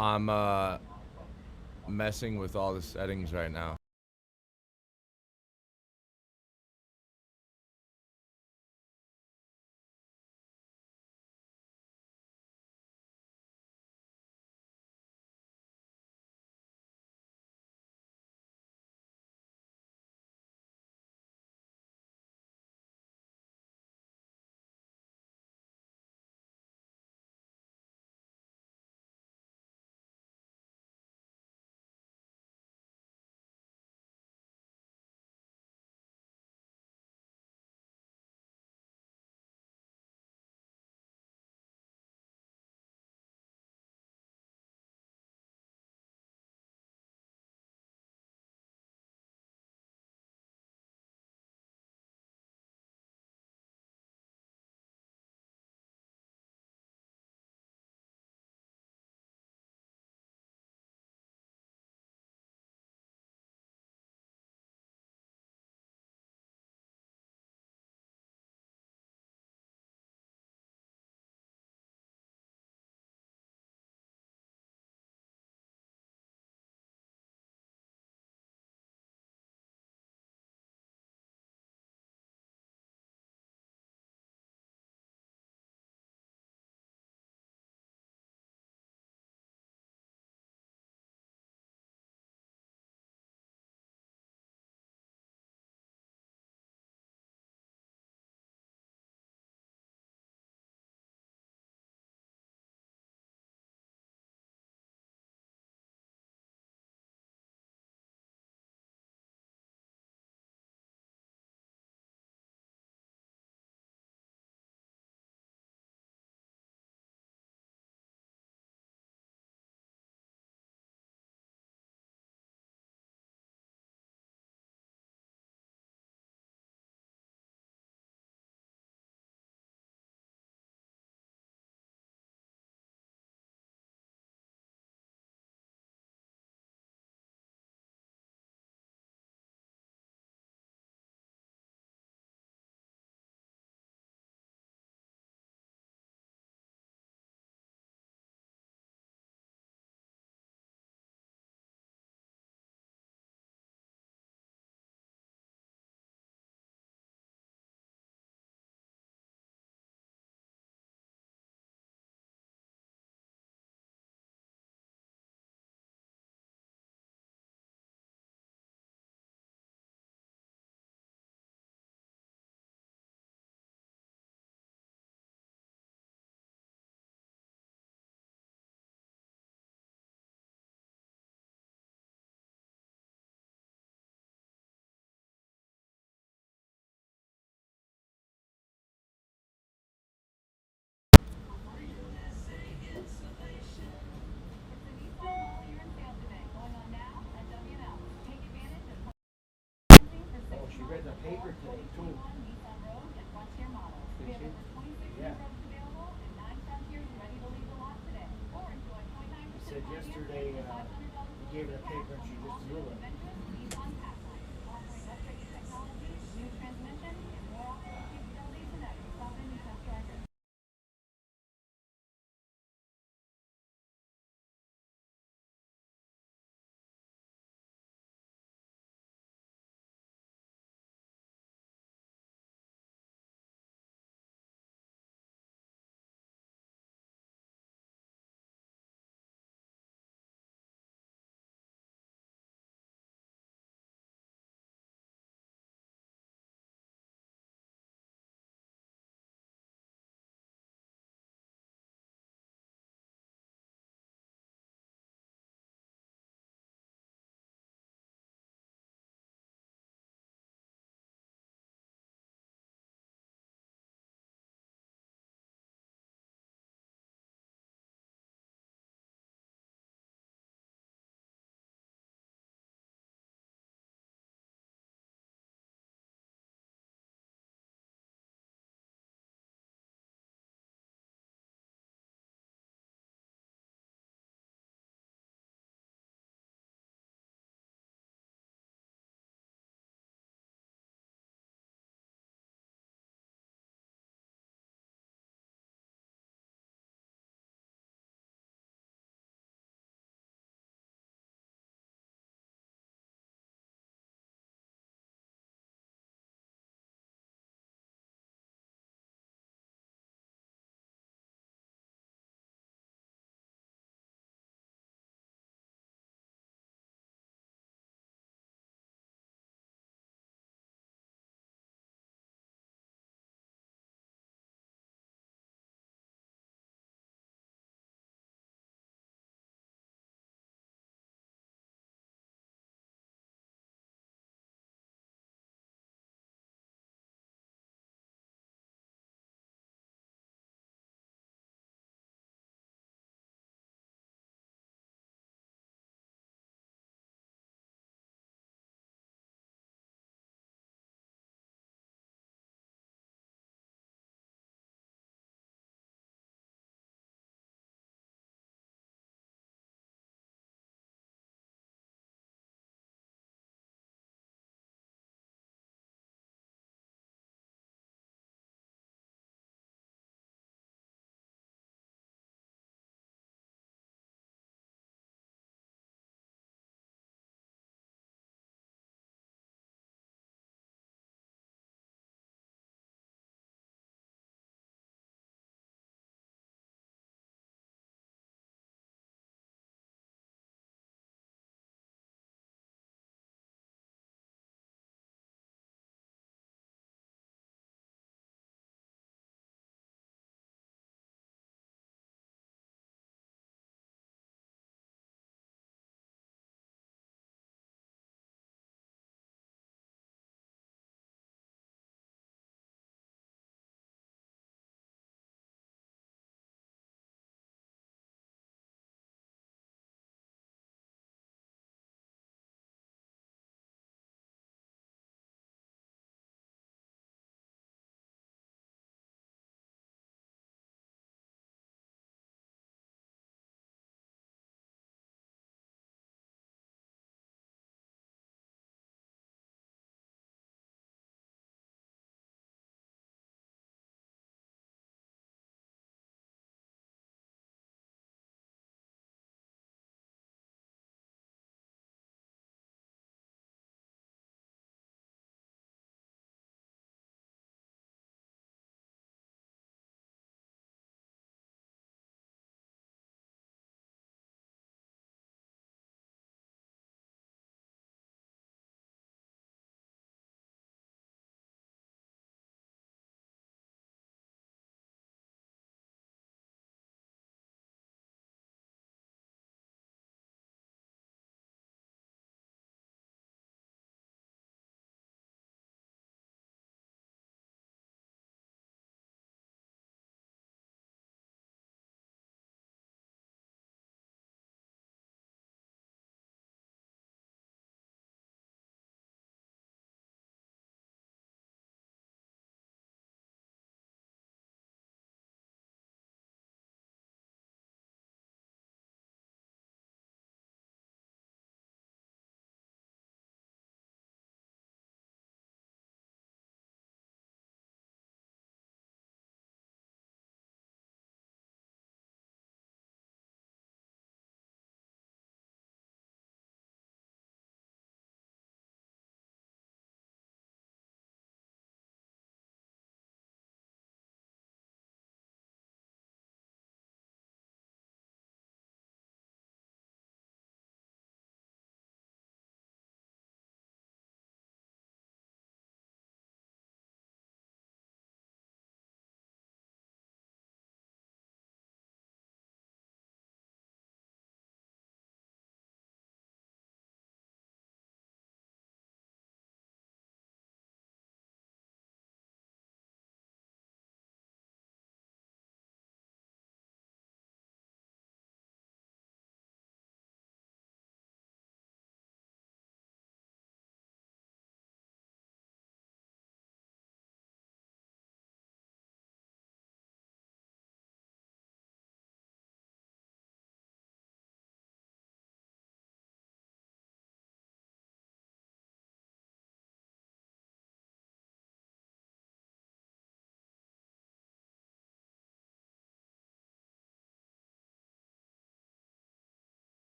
I'm messing with all the settings right now. Oh, she read the paper today too. Did she? Yeah. He said yesterday, he gave her the paper and she just drew it.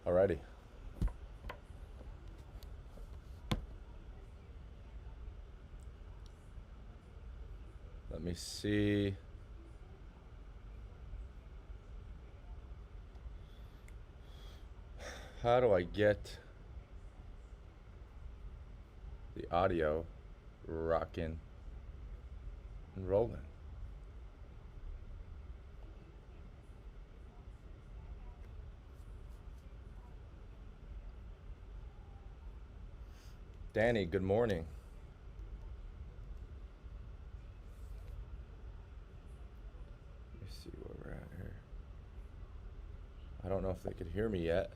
Alrighty. Let me see. How do I get the audio rocking and rolling? Danny, good morning. Let me see where we're at here. I don't know if they could hear me yet.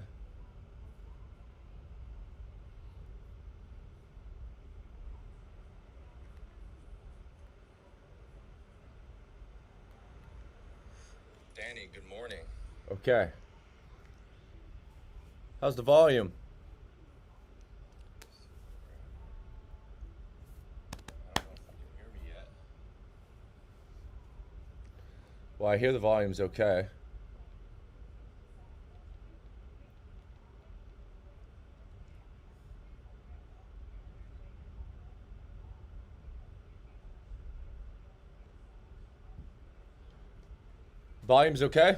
Danny, good morning. Okay. How's the volume? I don't know if you can hear me yet. Well, I hear the volume's okay. Volume's okay?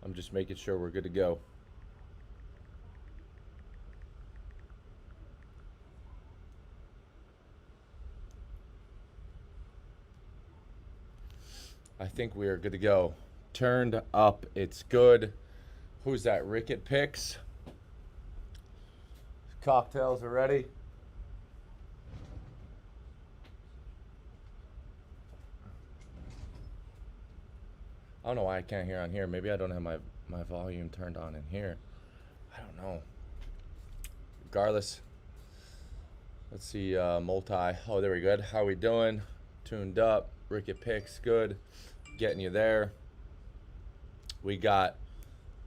I'm just making sure we're good to go. I think we are good to go. Turned up, it's good. Who's that? Ricket Picks. Cocktails are ready. I don't know why I can't hear on here. Maybe I don't have my volume turned on in here. I don't know. Regardless, let's see. Multi. Oh, there we go. How we doing? Tuned up. Ricket Picks, good. Getting you there. We got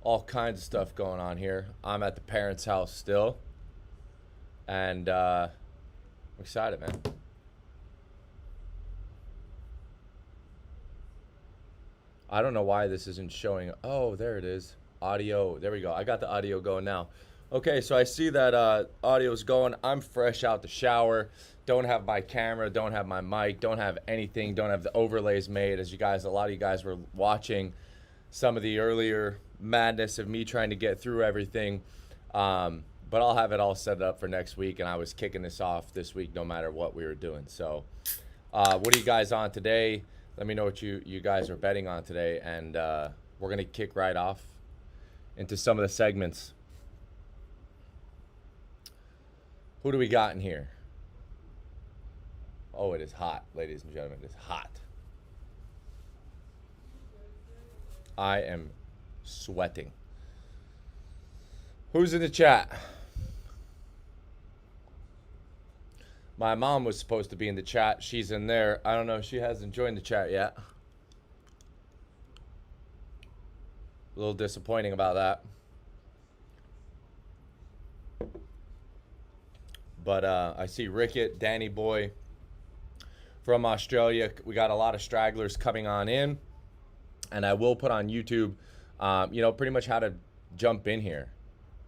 all kinds of stuff going on here. I'm at the parents' house still, and I'm excited, man. I don't know why this isn't showing. Oh, there it is. Audio. There we go. I got the audio going now. Okay, so I see that audio's going. I'm fresh out the shower. Don't have my camera. Don't have my mic. Don't have anything. Don't have the overlays made. As you guys, a lot of you guys were watching some of the earlier madness of me trying to get through everything. But I'll have it all set up for next week, and I was kicking this off this week no matter what we were doing. So what are you guys on today? Let me know what you guys are betting on today, and we're going to kick right off into some of the segments. Who do we got in here? Oh, it is hot, ladies and gentlemen. It is hot. I am sweating. Who's in the chat? My mom was supposed to be in the chat. She's in there. I don't know. She hasn't joined the chat yet. A little disappointing about that. But I see Ricket, Danny Boy from Australia. We got a lot of stragglers coming on in. And I will put on YouTube, pretty much how to jump in here.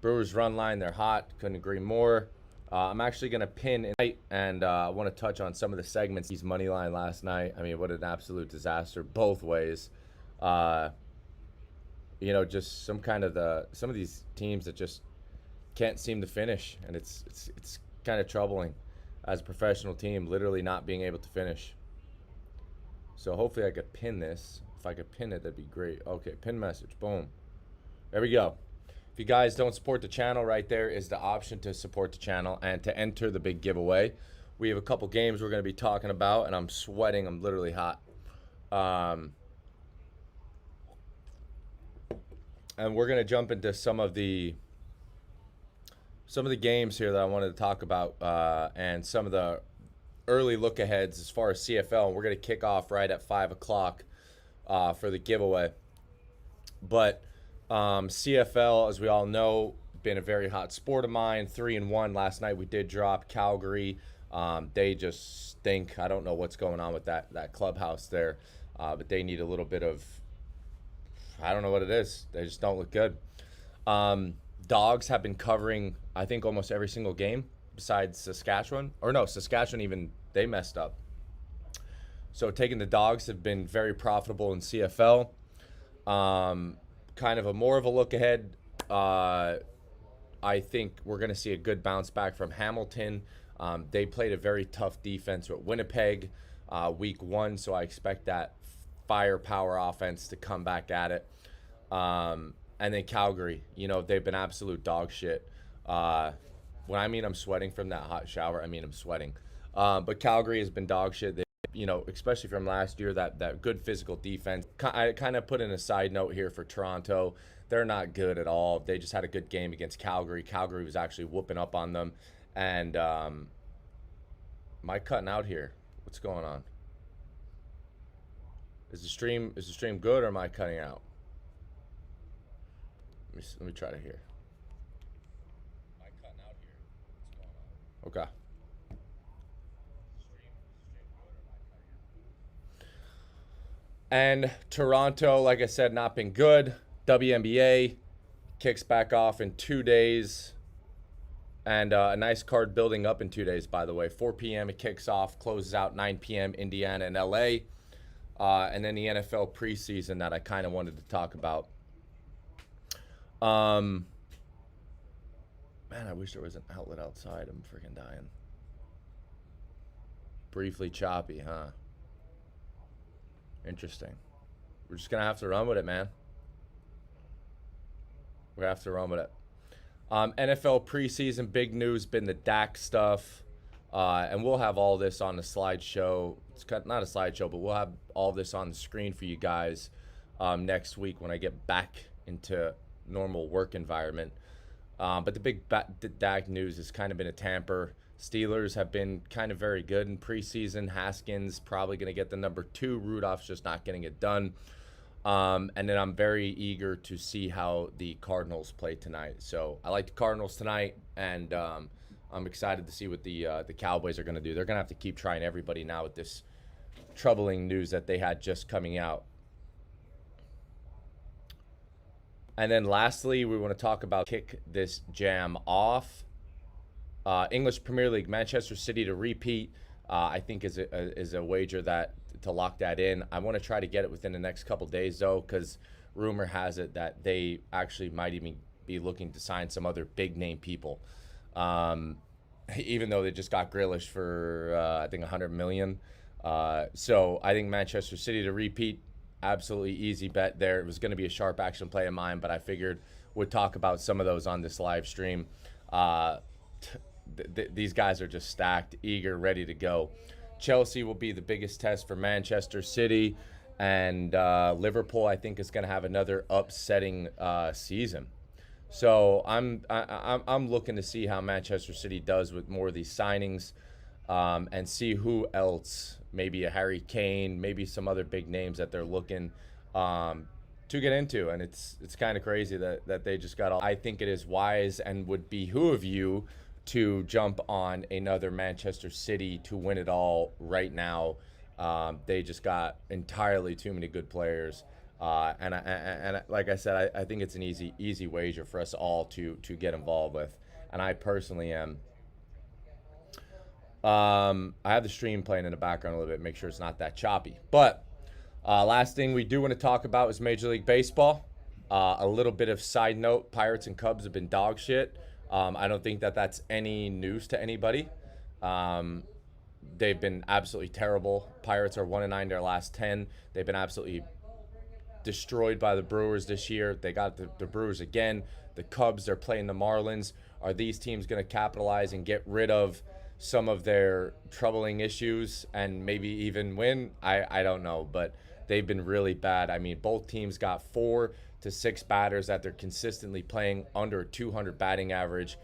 Brewers run line, they're hot. Couldn't agree more. I'm actually going to pin tonight, and I want to touch on some of the segments. He's money line last night. I mean, what an absolute disaster both ways. Just some of these teams that just can't seem to finish, and it's kind of troubling as a professional team, literally not being able to finish. So hopefully I could pin this. If I could pin it, that'd be great. Okay, pin message. Boom. There we go. If you guys don't support the channel, right there is the option to support the channel and to enter the big giveaway. We have a couple games we're going to be talking about, and I'm sweating. I'm literally hot. And we're going to jump into some of the games here that I wanted to talk about, and some of the early look aheads as far as CFL, and we're going to kick off right at 5 o'clock for the giveaway. But CFL, as we all know, been a very hot sport of mine. 3-1 last night. We did drop Calgary. They just stink. I don't know what's going on with that clubhouse there, but they need a little bit of. I don't know what it is. They just don't look good. Dogs have been covering, I think, almost every single game besides Saskatchewan. Or no, Saskatchewan even they messed up. So taking the dogs have been very profitable in CFL. Kind of a more of a look ahead. I think we're going to see a good bounce back from Hamilton. They played a very tough defense with Winnipeg week 1, so I expect that firepower offense to come back at it. And then Calgary, they've been absolute dog shit. When I mean I'm sweating from that hot shower, I mean I'm sweating. But Calgary has been dog shit. They, especially from last year, that good physical defense. I kind of put in a side note here for Toronto. They're not good at all. They just had a good game against Calgary. Calgary was actually whooping up on them. And am I cutting out here? What's going on? Is the stream good or am I cutting out? Let me try to hear. Am I cutting out here? What's going on? Okay. And Toronto, like I said, not been good. WNBA kicks back off in 2 days. And a nice card building up in 2 days, by the way. 4 p.m. it kicks off, closes out 9 p.m. Indiana and LA. And then the NFL preseason that I kind of wanted to talk about. Man, I wish there was an outlet outside. I'm freaking dying. Briefly choppy, huh? Interesting. We're just going to have to run with it, man. We're going to have to run with it. NFL preseason, big news, been the Dak stuff. And we'll have all this on the slideshow. It's not a slideshow, but we'll have all this on the screen for you guys next week when I get back into normal work environment. But the big Dak news has kind of been a tamper. Steelers have been kind of very good in preseason. Haskins probably going to get the number 2. Rudolph's just not getting it done. And then I'm very eager to see how the Cardinals play tonight. So I like the Cardinals tonight, and I'm excited to see what the Cowboys are going to do. They're going to have to keep trying everybody now with this troubling news that they had just coming out. And then lastly, we want to talk about kick this jam off. English Premier League, Manchester City to repeat, I think is a wager that to lock that in. I want to try to get it within the next couple days, though, because rumor has it that they actually might even be looking to sign some other big-name people. Even though they just got Grealish for, I think, $100 million. So I think Manchester City to repeat, absolutely easy bet there. It was going to be a sharp action play of mine, but I figured we'd talk about some of those on this live stream. These guys are just stacked, eager, ready to go. Chelsea will be the biggest test for Manchester City, and Liverpool, I think, is going to have another upsetting season. So I'm looking to see how Manchester City does with more of these signings, and see who else, maybe a Harry Kane, maybe some other big names that they're looking to get into. And it's kind of crazy that they just got all. I think it is wise and would behoove you to jump on another Manchester City to win it all right now. They just got entirely too many good players. And like I said, I think it's an easy wager for us all to get involved with. And I personally am. I have the stream playing in the background a little bit, make sure it's not that choppy. But last thing we do want to talk about is Major League Baseball. A little bit of side note, Pirates and Cubs have been dog shit. I don't think that's any news to anybody. They've been absolutely terrible. Pirates are 1-9 their last 10. They've been absolutely destroyed by the Brewers this year. They got the Brewers again. The Cubs, they're playing the Marlins. Are these teams going to capitalize and get rid of some of their troubling issues and maybe even win? I don't know, but they've been really bad. I mean, both teams got 4 to 6 batters that they're consistently playing under 200 batting average,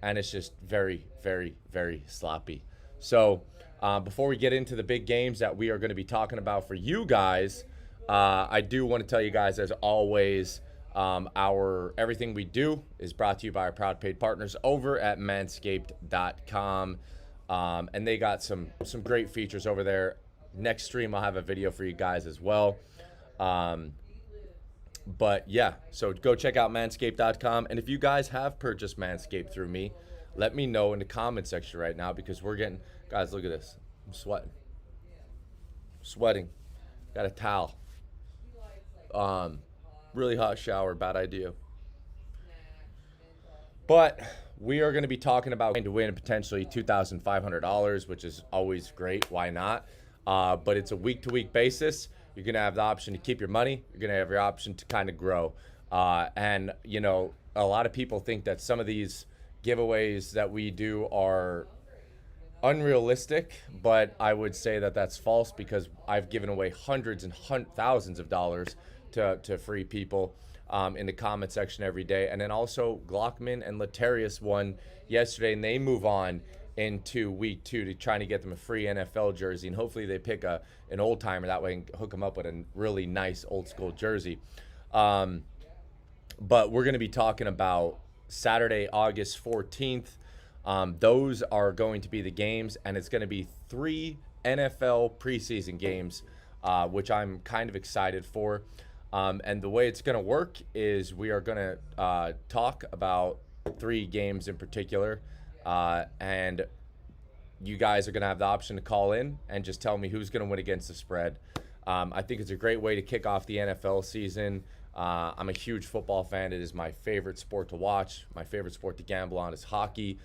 and it's just very, very, very sloppy. So Before we get into the big games that we are going to be talking about for you guys, I do want to tell you guys, as always, our everything we do is brought to you by our proud paid partners over at manscaped.com. And they got some great features over there. Next stream, I'll have a video for you guys as well. But yeah, so go check out manscaped.com. And if you guys have purchased Manscaped through me, let me know in the comment section right now, because we're getting, guys, look at this. I'm sweating. Got a towel. Really hot shower, bad idea. But we are going to be talking about to win potentially $2,500, which is always great. Why not? But it's a week-to-week basis. You're going to have the option to keep your money. You're going to have your option to kind of grow. And, you know, a lot of people think that some of these giveaways that we do are unrealistic, but I would say that that's false, because I've given away hundreds and thousands of dollars to free people in the comment section every day. And then also Glockman and Latarius won yesterday, and they move on into week 2 to trying to get them a free NFL jersey, and hopefully they pick an old timer that way and hook them up with a really nice old school jersey. But we're going to be talking about Saturday, August 14th. Those are going to be the games, and it's going to be 3 NFL preseason games, which I'm kind of excited for. And the way it's going to work is we are going to talk about 3 games in particular, and you guys are going to have the option to call in and just tell me who's going to win against the spread. I think it's a great way to kick off the NFL season. I'm a huge football fan. It is my favorite sport to watch. My favorite sport to gamble on is hockey.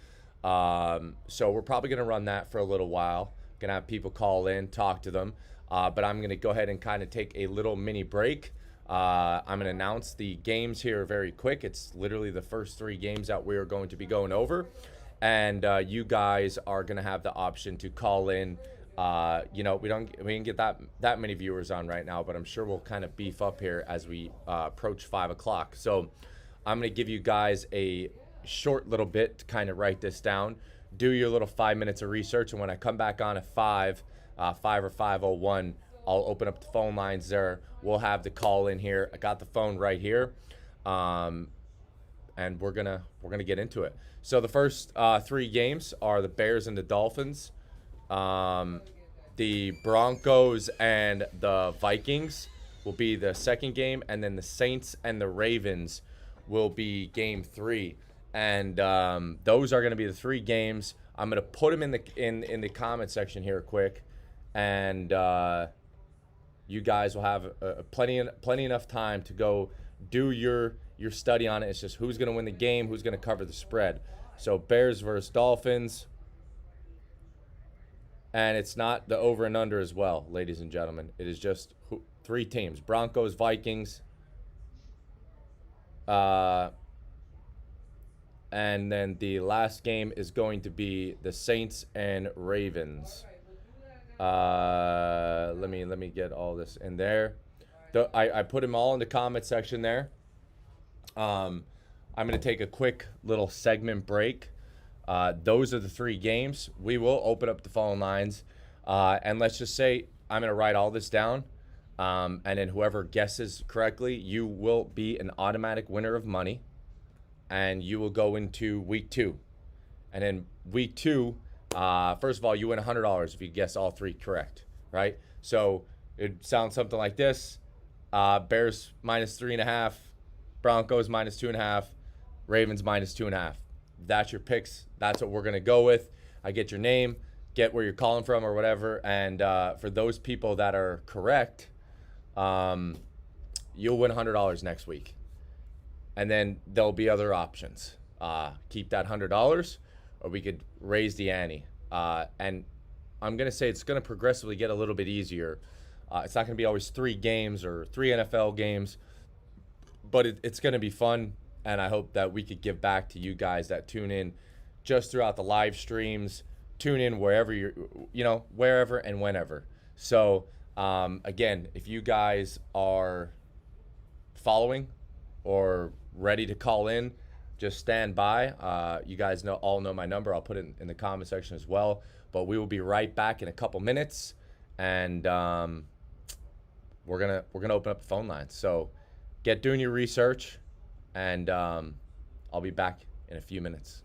So we're probably going to run that for a little while. Going to have people call in, talk to them. But I'm going to go ahead and kind of take a little mini break. I'm going to announce the games here very quick. It's literally the first 3 games that we're going to be going over. And you guys are going to have the option to call in. You know, we didn't get that many viewers on right now, but I'm sure we'll kind of beef up here as we approach 5 o'clock. So I'm going to give you guys a short little bit to kind of write this down. Do your little 5 minutes of research, and when I come back on at 5 or 5:01, I'll open up the phone lines there. We'll have the call in here. I got the phone right here, and we're gonna get into it. So the first 3 games are the Bears and the Dolphins, the Broncos and the Vikings will be the second game, and then the Saints and the Ravens will be game 3. And those are going to be the 3 games. I'm going to put them in the comment section here quick, and you guys will have plenty enough time to go do your study on it. It's just who's going to win the game, who's going to cover the spread. So Bears versus Dolphins, and it's not the over and under as well, ladies and gentlemen. It is just 3 teams: Broncos, Vikings, and then the last game is going to be the Saints and Ravens. Let me get all this in there. I put them all in the comment section there. I'm going to take a quick little segment break. Those are the 3 games. We will open up the phone lines. And let's just say I'm going to write all this down. And then whoever guesses correctly, you will be an automatic winner of money. And you will go into week 2. And in week 2, first of all, you win $100 if you guess all 3 correct, right? So it sounds something like this. Bears minus 3.5, Broncos minus 2.5, Ravens minus 2.5. That's your picks. That's what we're going to go with. I get your name, get where you're calling from or whatever. And for those people that are correct, you'll win $100 next week. And then there'll be other options. Keep that $100, or we could raise the ante. And I'm going to say it's going to progressively get a little bit easier. It's not going to be always 3 games or 3 NFL games, but it's going to be fun. And I hope that we could give back to you guys that tune in just throughout the live streams. Tune in wherever wherever and whenever. So again, if you guys are following or ready to call in, just stand by. You guys all know my number. I'll put it in the comment section as well. But we will be right back in a couple minutes, and we're gonna open up the phone line. So get doing your research, and I'll be back in a few minutes.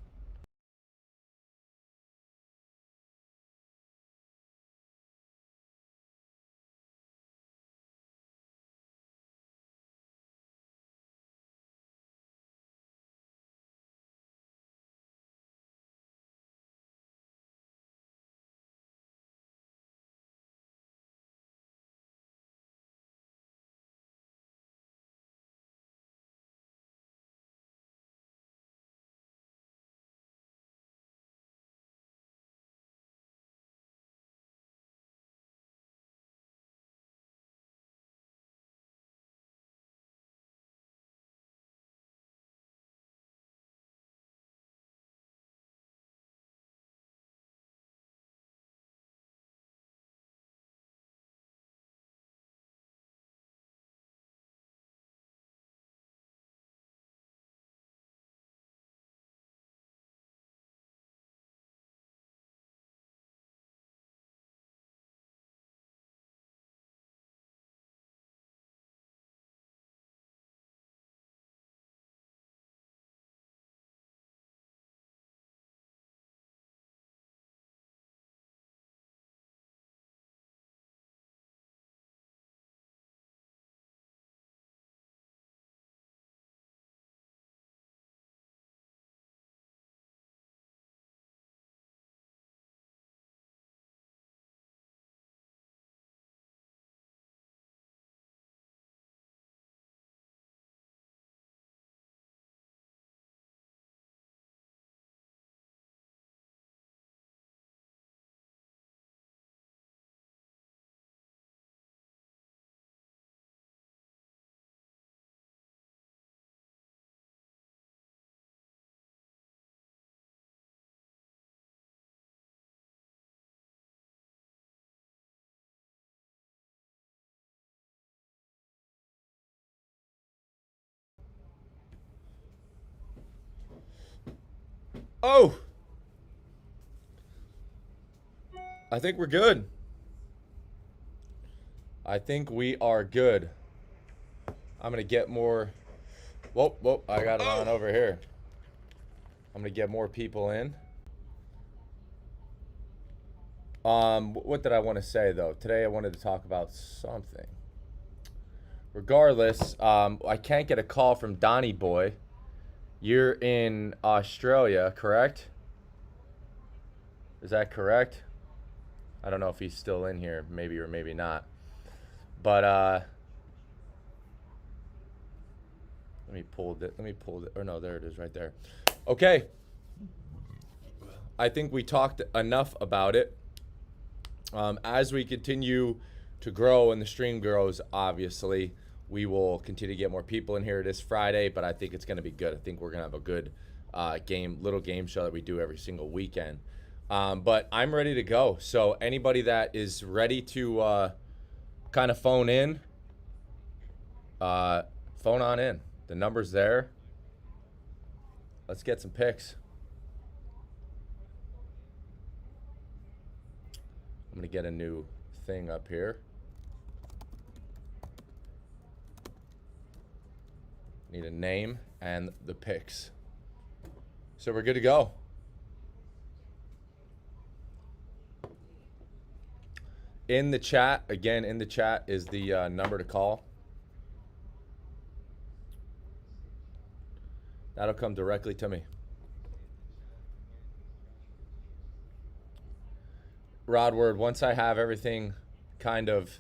Oh, I think we're good. I think we are good. I'm gonna get more. Whoa, whoa! I got it on over here. I'm gonna get more people in. What did I want to say though? Today I wanted to talk about something. Regardless, I can't get a call from Donnie Boy. You're in Australia, correct? Is that correct? I don't know if he's still in here, maybe or maybe not. But let me pull it. Let me pull it. Or no, there it is, right there. Okay. I think we talked enough about it. As we continue to grow and the stream grows, obviously, we will continue to get more people in here this Friday, but I think it's going to be good. I think we're going to have a good little game show that we do every single weekend. But I'm ready to go. So anybody that is ready to kind of phone in, phone on in. The number's there. Let's get some picks. I'm going to get a new thing up here. Need a name and the picks. So we're good to go. In the chat, again, in the chat is the number to call. That'll come directly to me. Rodward, once I have everything kind of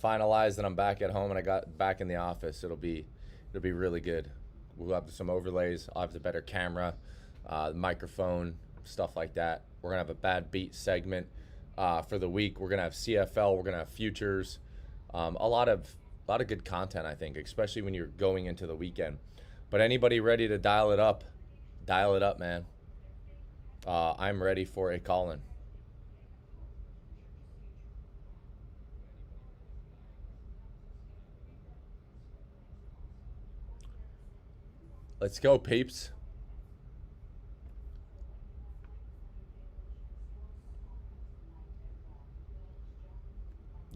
finalized and I'm back at home and I got back in the office, it'll be really good. We'll have some overlays. I'll have the better camera, microphone, stuff like that. We're gonna have a bad beat segment for the week. We're gonna have CFL. We're gonna have futures. A lot of good content, I think, especially when you're going into the weekend. But anybody ready to dial it up? Dial it up, man. I'm ready for a call-in. Let's go, peeps.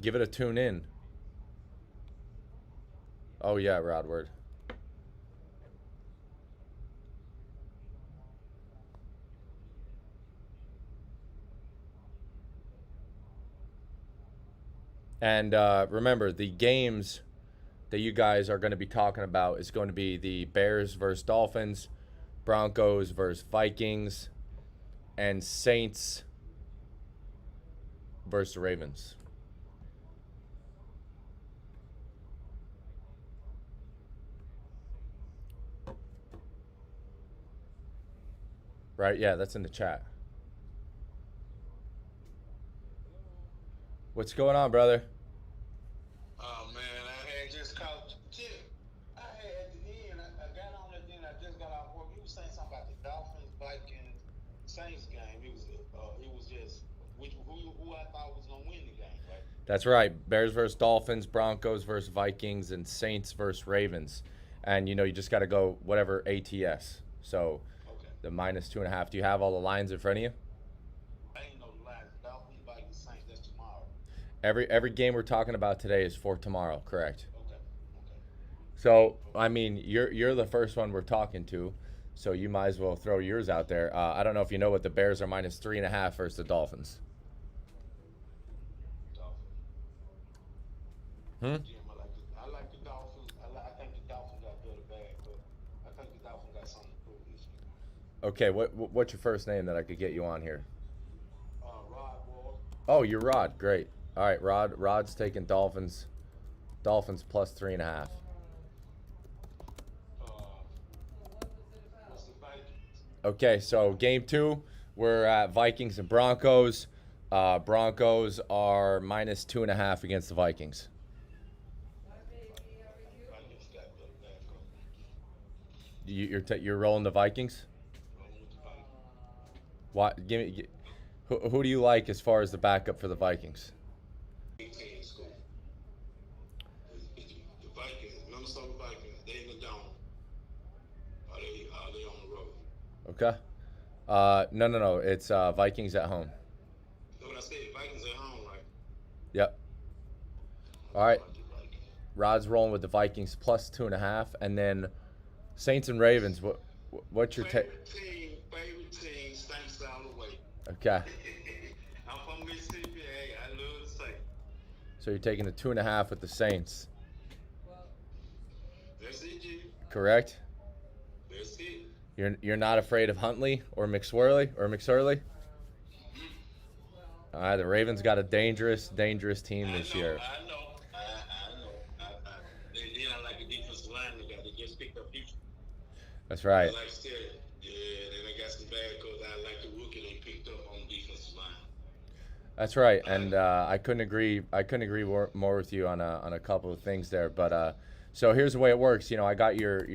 Give it a tune in. Oh yeah, Rod Word. And remember, the games that you guys are going to be talking about is going to be the Bears versus Dolphins, Broncos versus Vikings, and Saints versus Ravens. Right? Yeah, that's in the chat. What's going on, brother? Oh man, I had just called Chip. I had at the end, I got on it, then I just got off work. He was saying something about the Dolphins, Vikings, Saints game. It was just who I thought was gonna win the game, right? That's right. Bears versus Dolphins, Broncos versus Vikings, and Saints versus Ravens. And you just got to go whatever ATS. So Okay. the -2.5. Do you have all the lines in front of you? I ain't know the lines. Dolphins, Vikings, Saints. That's tomorrow. Every game we're talking about today is for tomorrow, correct? Okay. Okay. So I mean, you're the first one we're talking to, so you might as well throw yours out there. I don't know if you know what the Bears are -3.5 versus the Dolphins. Dolphins. Hmm. Jim, I like the Dolphins. I think the Dolphins got better bag, but I think the Dolphins got something to prove this year. Okay, what's your first name that I could get you on here? Rod Ward. Oh, you're Rod. Great. All right, Rod. Rod's taking Dolphins. Dolphins +3.5. What's the Vikings? Okay, so game 2, we're at Vikings and Broncos. Broncos are -2.5 against the Vikings. Vikings got better backup. You're rolling the Vikings. Rolling with the Vikings. What? Who do you like as far as the backup for the Vikings? Big Ten school. The Vikings, Minnesota Vikings, they in the dome. Are they on the road? Okay. No. It's Vikings at home. So when I say Vikings at home, right? Yep. All right. I like the Vikings. Rod's rolling with the Vikings +2.5, and then Saints and Ravens. What's your take? Favorite team, Saints all the way. Okay. I'm from Mississippi. Hey, I love the Saints. So you're taking the 2.5 with the Saints, That's it, G. correct? That's it. You're not afraid of Huntley or McSwirly or McSorley? The Ravens got a dangerous team this year. I know. Then I like the defensive line they got. They just picked up Houston. That's right. Like I said, yeah, then they got some bad coach. I like the rookie they picked up on defensive line. That's right, and I couldn't agree more with you on a couple of things there. But so here's the way it works. I got your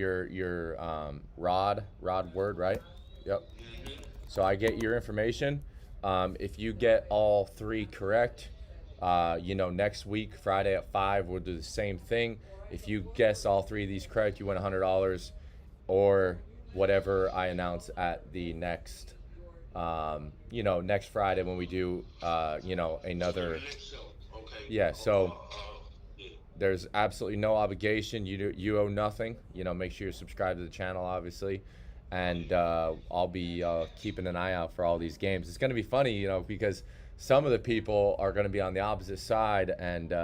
Rod Word, right? Yep. Mm-hmm. So I get your information. If you get all 3 correct, next week Friday at 5 we'll do the same thing. If you guess all 3 of these correct, you win $100, or whatever I announce at the next. Next Friday when we do, another. Okay. Yeah, so Yeah. there's absolutely no obligation. You owe nothing. Make sure you're subscribed to the channel, obviously, and I'll be keeping an eye out for all these games. It's gonna be funny, because some of the people are gonna be on the opposite side, and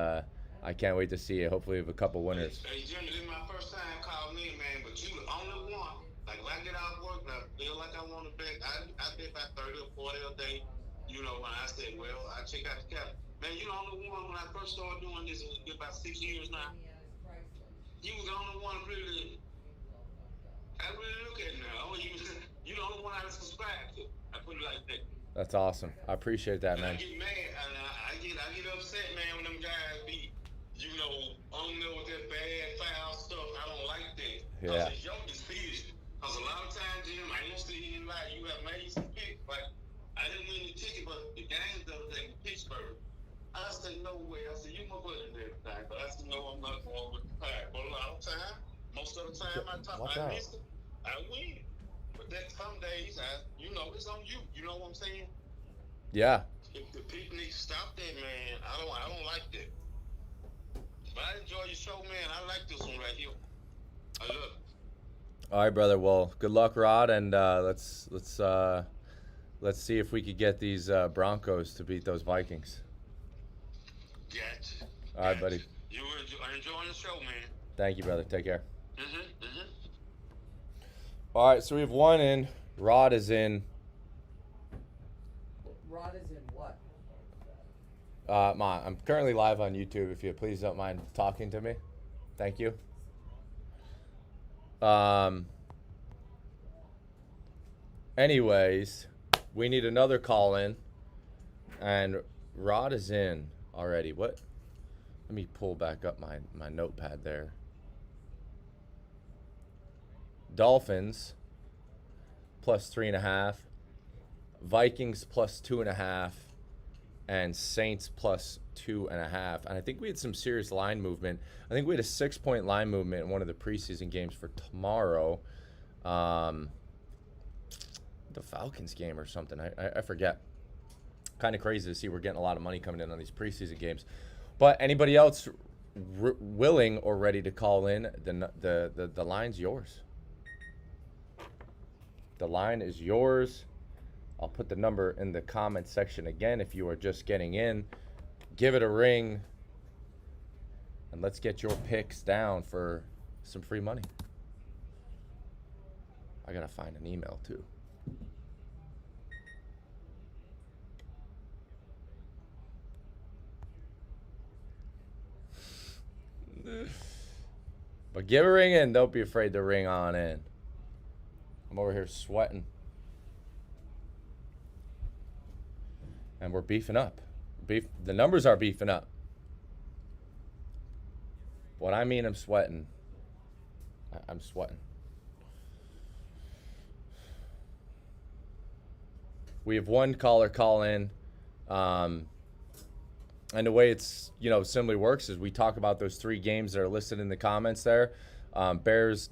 I can't wait to see it. Hopefully, we have a couple winners. Hey, Jimmy, this is my first time calling in, man, but you the only one. Like, when I get out of work, I feel like I want to bet. I bet about 30 or 40 a day. When I said, well, I check out the calendar. Man, you the only one when I first started doing this, it's been about 6 years now. You was the only one really, I really look at it now. You the only one I subscribe to. I put it like that. That's awesome. I appreciate that, And man. I get mad, and I get upset, man, when them guys be, on there with that bad foul stuff. I don't like that. Yeah. It's your decision. Because a lot of times, Jim, I ain't sitting like you have made some picks. Like, I didn't win the ticket, but the game the other day with Pittsburgh. I said, no way. I said, you my buddy and everything. But I said, no, I'm not going with the pack. But a lot of time, most of the time I miss it, I win. But that some days, it's on you. You know what I'm saying? Yeah. The people need to stop that, man. I don't like that. But I enjoy your show, man. I like this one right here. I love it. All right, brother. Well, good luck, Rod, and let's see if we could get these Broncos to beat those Vikings. Gotcha. All right, buddy. You enjoying the show, man. Thank you, brother. Take care. Mm-hmm. All right, so we have one in. Rod is in. Rod is in what? I'm currently live on YouTube. If you please don't mind talking to me, thank you. Anyways, we need another call in, and Rod is in already. What? Let me pull back up my notepad there. Dolphins plus 3.5, Vikings plus 2.5, and Saints plus 2.5. And I think we had some serious line movement. I think we had a 6-point line movement in one of the preseason games for tomorrow. The Falcons game or something. I forget. Kind of crazy to see we're getting a lot of money coming in on these preseason games. But anybody else willing or ready to call in, the line's yours. The line is yours. I'll put the number in the comment section again if you are just getting in. Give it a ring. And let's get your picks down for some free money. I got to find an email too. But give a ring in. Don't be afraid to ring on in. I'm over here sweating. And we're beefing up. The numbers are beefing up. What I mean I'm sweating. I'm sweating. We have one caller call in. And the way it's, simply works is we talk about those 3 games that are listed in the comments there. Bears,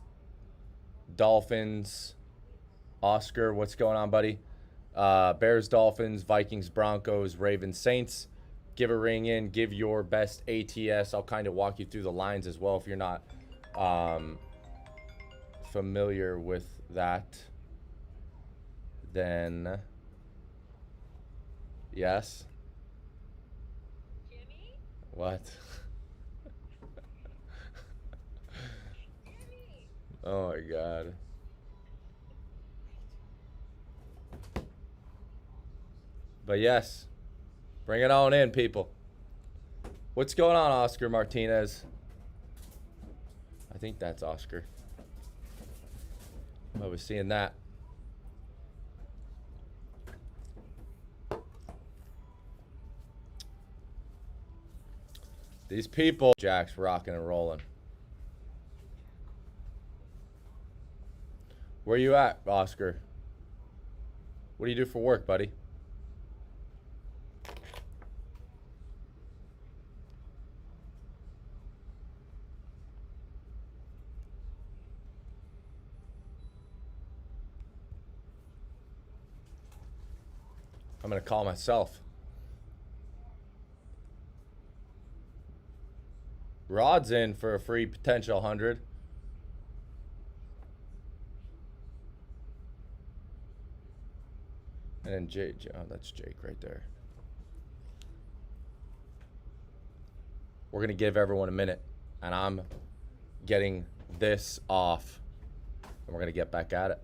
Dolphins, Oscar, what's going on, buddy? Bears, Dolphins, Vikings, Broncos, Ravens, Saints. Give a ring in. Give your best ATS. I'll kind of walk you through the lines as well if you're not familiar with that. Then, yes. Jimmy? What? Jimmy! Oh my God. But yes, bring it on in, people. What's going on, Oscar Martinez? I think that's Oscar. I was seeing that. These people, Jack's rocking and rolling. Where you at, Oscar? What do you do for work, buddy? I'm going to call myself. Rod's in for a free potential 100. And then Jake. Oh, that's Jake right there. We're going to give everyone a minute. And I'm getting this off. And we're going to get back at it.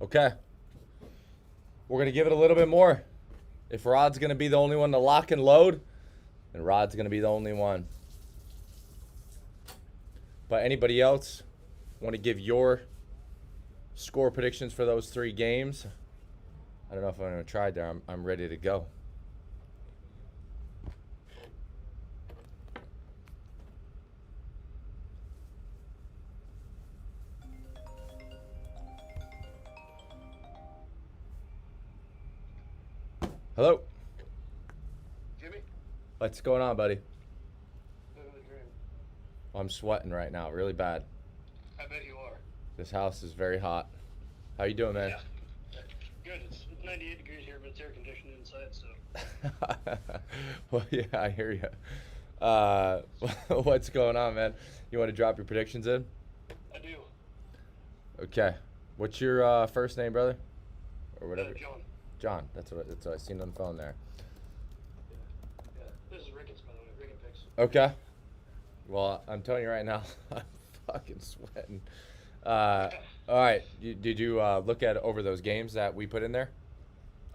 Okay. We're going to give it a little bit more. If Rod's going to be the only one to lock and load, then Rod's going to be the only one. But anybody else want to give your score predictions for those 3 games? I don't know if I'm going to try there. I'm ready to go. Hello. Jimmy? What's going on, buddy? Living the dream. I'm sweating right now, really bad. I bet you are. This house is very hot. How you doing, man? Yeah. Good. It's 98 degrees here, but it's air conditioned inside, so. Well, yeah, I hear you. What's going on, man? You want to drop your predictions in? I do. Okay. What's your first name, brother? Or whatever. John. John. That's what I seen on the phone there. Yeah. This is Ricketts, by the way. Rickett picks. Okay. Well, I'm telling you right now, I'm fucking sweating. All right. Did you look at over those games that we put in there?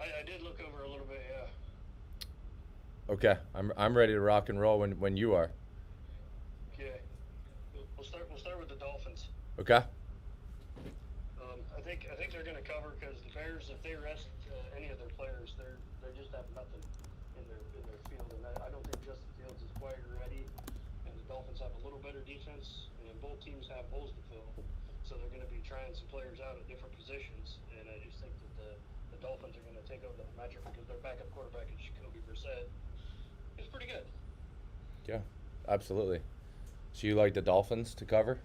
I did look over a little bit, yeah. Okay. I'm ready to rock and roll when you are. Okay. We'll start with the Dolphins. Okay. I think they're going to cover because the Bears, if they rest any of their players, they just have nothing in their field, and I don't think Justin Fields is quite ready. And the Dolphins have a little better defense, and both teams have holes to fill, so they're going to be trying some players out at different positions. And I just think that the Dolphins are going to take over the matchup because their backup quarterback is Jacoby Brissett. It's pretty good. Yeah, absolutely. So you like the Dolphins to cover?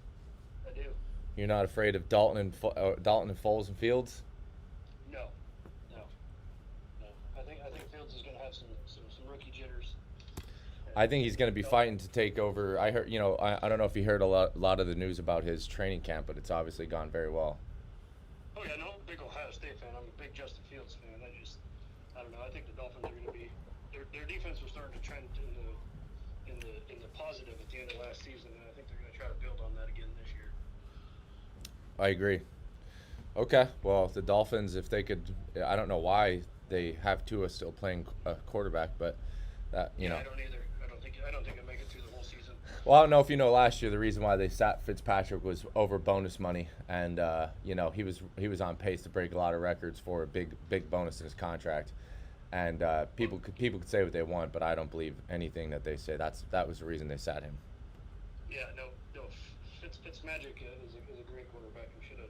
I do. You're not afraid of Dalton and Foles and Fields? No. I think Fields is going to have some rookie jitters. I think he's going to be fighting to take over. I heard, I don't know if you heard a lot of the news about his training camp, but it's obviously gone very well. Oh yeah, no, I'm a big Ohio State fan. I'm a big Justin Fields fan. I don't know. I think the Dolphins are going to be their defense was starting to trend in the positive at the end of last season, and I think they're going to try to build on that again this year. I agree. Okay, well, the Dolphins, if they could, I don't know why they have Tua still playing quarterback, but that I don't either. I don't think he'll make it through the whole season. Well, I don't know if you know, last year the reason why they sat Fitzpatrick was over bonus money, and he was on pace to break a lot of records for a big bonus in his contract, and people could say what they want, but I don't believe anything that they say. That was the reason they sat him. Yeah, no. Fitzmagic is a great quarterback and should have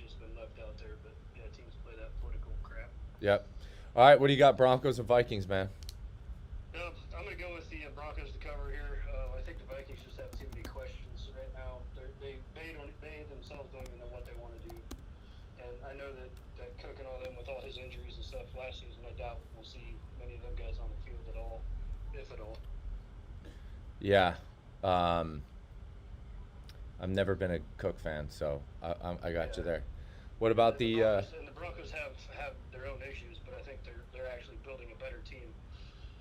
just been left out there, but yeah, teams play that political crap. Yep. All right, what do you got, Broncos and Vikings, man? I'm going to go with the Broncos to cover here. I think the Vikings just have too many questions right now. They themselves don't even know what they want to do. And I know that Cook and all them, with all his injuries and stuff last season, I doubt we'll see many of them guys on the field at all, if at all. Yeah. I've never been a Cook fan, so I got you there. What about and the Broncos have their own issues, but I think they're actually building a better team.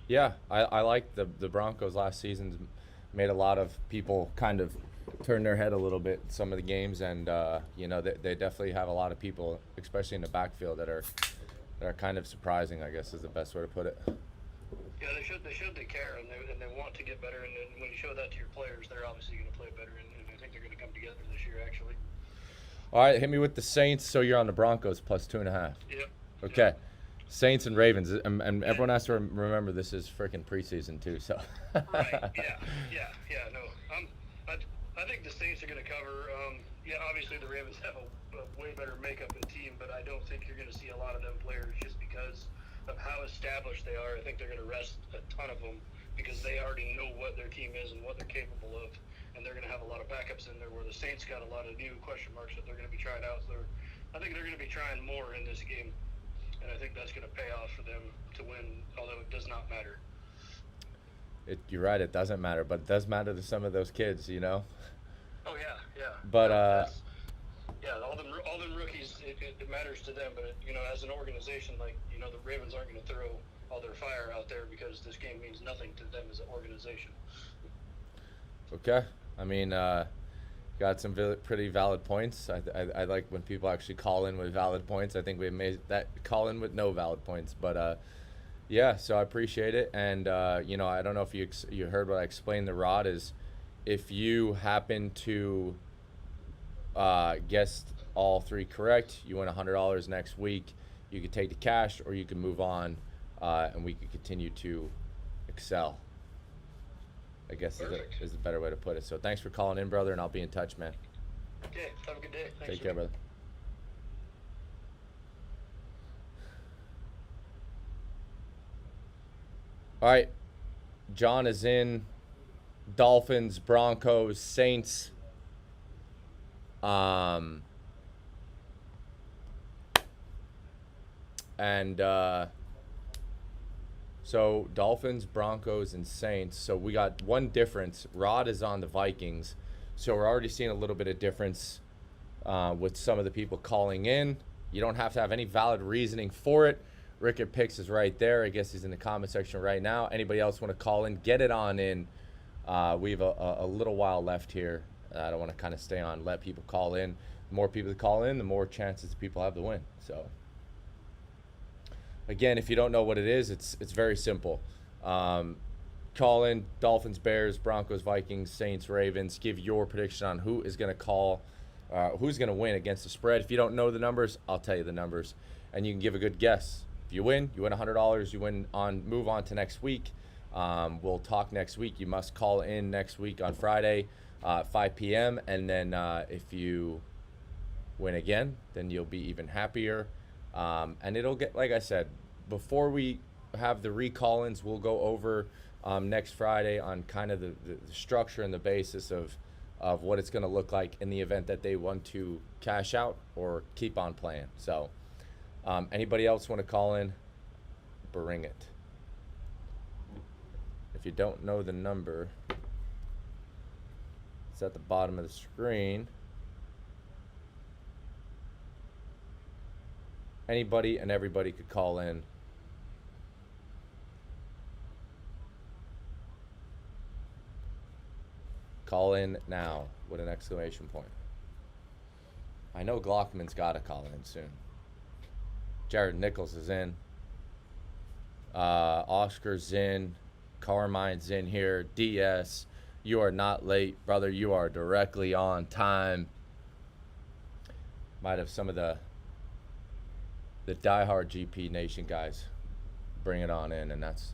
Yeah, I like the Broncos last season. Made a lot of people kind of turn their head a little bit in some of the games, and they definitely have a lot of people, especially in the backfield, that are kind of surprising, I guess is the best way to put it. Yeah, they care, and they want to get better, and when you show that to your players, they're obviously going to play better, and I think they're going to come together this year, actually. All right, hit me with the Saints, so you're on the Broncos plus 2.5. Yep. Okay. Yep. Saints and Ravens, and everyone has to remember this is freaking preseason too. So. Right. Yeah. No. I think the Saints are going to cover. Obviously the Ravens have a way better makeup and team, but I don't think you're going to see a lot of them players just because of how established they are. I think they're going to rest a ton of them because they already know what their team is and what they're capable of, and they're going to have a lot of backups in there. Where the Saints got a lot of new question marks that they're going to be trying out. So I think they're going to be trying more in this game. And I think that's going to pay off for them to win, although it does not matter. You're right, it doesn't matter, but it does matter to some of those kids, Oh, yeah. But, all them rookies, it matters to them, but, as an organization, the Ravens aren't going to throw all their fire out there because this game means nothing to them as an organization. Okay. I mean, got some pretty valid points. I like when people actually call in with valid points. I think we made that call in with no valid points, but yeah. So I appreciate it, and you know, I don't know if you heard what I explained. The rod is, if you happen to guess all 3 correct, you win $100 next week. You could take the cash, or you can move on, and we could continue to excel, I guess is a better way to put it. So thanks for calling in, brother, and I'll be in touch, man. Okay, have a good day. Thanks. Take care, brother. All right, John is in. Dolphins, Broncos, Saints. So Dolphins, Broncos, and Saints. So we got one difference. Rod is on the Vikings. So we're already seeing a little bit of difference with some of the people calling in. You don't have to have any valid reasoning for it. Rickett Picks is right there. I guess he's in the comment section right now. Anybody else want to call in? Get it on in. We have a little while left here. I don't want to kind of stay on. Let people call in. The more people that call in, the more chances people have to win. So again, if you don't know what it is, it's very simple. Call in Dolphins, Bears, Broncos, Vikings, Saints, Ravens. Give your prediction on who is going to call, who's going to win against the spread. If you don't know the numbers, I'll tell you the numbers, and you can give a good guess. If you win $100. You move on to next week. We'll talk next week. You must call in next week on Friday, 5 p.m. And then if you win again, then you'll be even happier. And it'll get, like I said, before we have the recall-ins, we'll go over next Friday on kind of the structure and the basis of what it's going to look like in the event that they want to cash out or keep on playing. So anybody else want to call in? Bring it. If you don't know the number, it's at the bottom of the screen. Anybody and everybody could call in. Call in now with an exclamation point. I know Glockman's got to call in soon. Jared Nichols is in. Oscar's in. Carmine's in here. DS, you are not late, brother. You are directly on time. Might have some of the diehard GP Nation guys bring it on in, and that's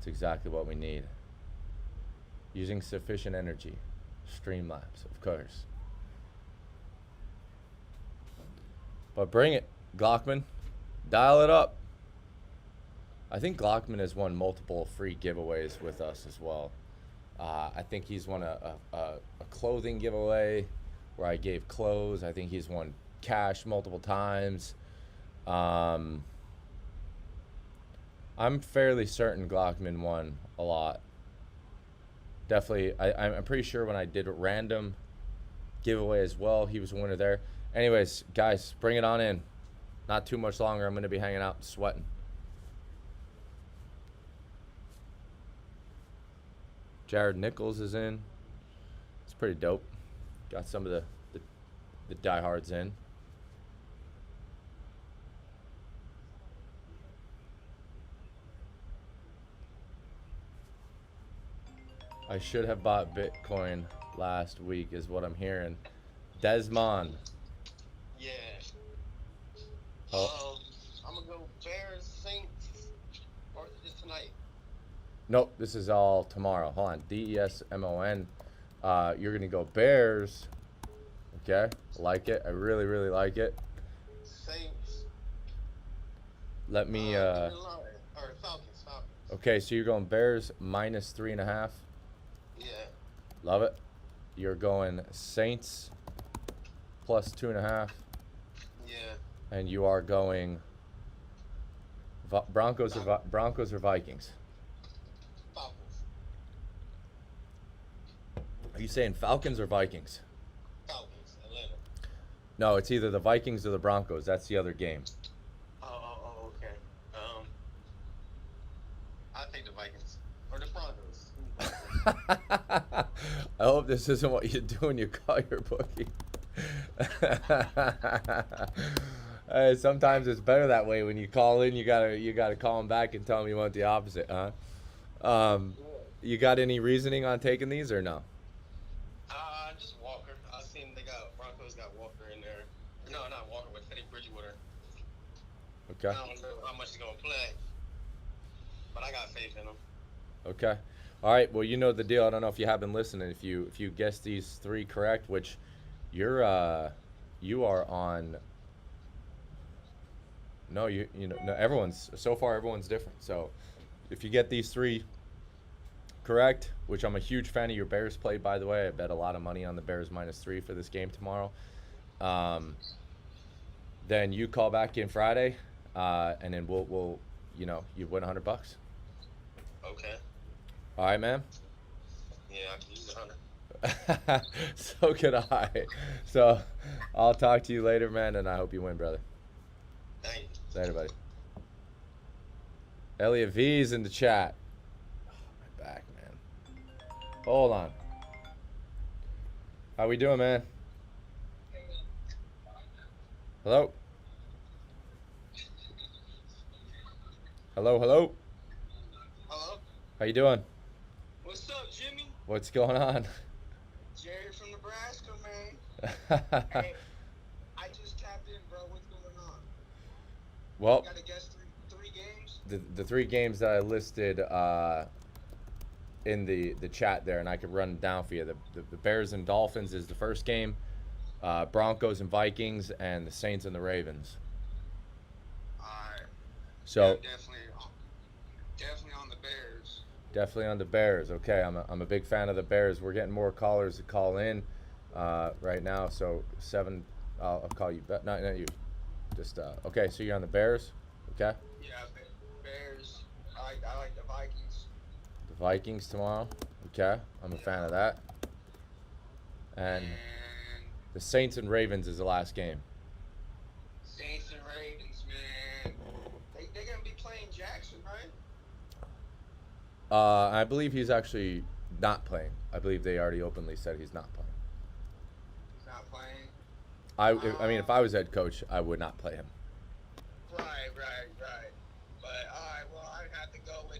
exactly what we need. Using sufficient energy. Streamlabs, of course. But bring it, Glockman. Dial it up. I think Glockman has won multiple free giveaways with us as well. I think he's won a clothing giveaway where I gave clothes. I think he's won cash multiple times. I'm fairly certain Glockman won a lot. Definitely, I'm pretty sure when I did a random giveaway as well, he was a winner there. Anyways, guys, bring it on in. Not too much longer. I'm going to be hanging out and sweating. Jared Nichols is in. It's pretty dope. Got some of the diehards in. I should have bought Bitcoin last week is what I'm hearing. Desmond. Yeah. Oh. I'm going to go Bears, Saints, or is it just tonight? Nope, this is all tomorrow. Hold on. DESMON. You're going to go Bears. Okay. Like it. I really, really like it. Saints. Let me. Or Falcons. Okay, so you're going Bears minus 3.5. Yeah. Love it. You're going Saints plus 2.5. Yeah. And you are going Broncos or Vikings. Falcons. Are you saying Falcons or Vikings? Falcons. Atlanta. No, it's either the Vikings or the Broncos. That's the other game. Oh, okay. I think the Vikings or the Broncos. I hope hope this isn't what you do when you call your bookie. Hey, sometimes it's better that way. When you call in, you gotta call them back and tell them you want the opposite, huh? You got any reasoning on taking these or no? Just Walker. I seen they got Broncos got Walker in there. No, not Walker, with Teddy Bridgewater. Okay. I don't know how much he's gonna play, but I got faith in him. Okay. All right. Well, you know the deal. I don't know if you have been listening. If you guess these 3 correct, which you are on. No, no. Everyone's different. So, if you get these 3 correct, which I'm a huge fan of your Bears play, by the way. I bet a lot of money on the Bears -3 for this game tomorrow. Then you call back in Friday, and then we'll you win $100. Okay. All right, man. Yeah, I can use 100. So could I. So I'll talk to you later, man, and I hope you win, brother. Thank you. Later, buddy. Elliot V's in the chat. Oh, my back, man. Hold on. How we doing, man? Hello? Hello, hello? Hello? How you doing? What's up, Jimmy? What's going on? Jerry from Nebraska, man. Hey, I just tapped in, bro. What's going on? Well, Gotta guess three games? the 3 games that I listed in the chat there, and I could run them down for you. The Bears and Dolphins is the first game. Broncos and Vikings, and the Saints and the Ravens. Alright. So Yeah, definitely on the Bears. definitely on the Bears. Okay, I'm a big fan of the Bears. We're getting more callers to call in right now. So 7, I'll call you. Not you. Just okay. So you're on the Bears. Okay. Yeah, Bears. I like the Vikings. The Vikings tomorrow. Okay, I'm a fan of that. And the Saints and Ravens is the last game. Saints and Ravens, man. They're gonna be playing Jackson, right? I believe he's actually not playing. I believe they already openly said he's not playing. He's not playing. I mean, if I was head coach, I would not play him. Right. But alright, well, I'd have to go with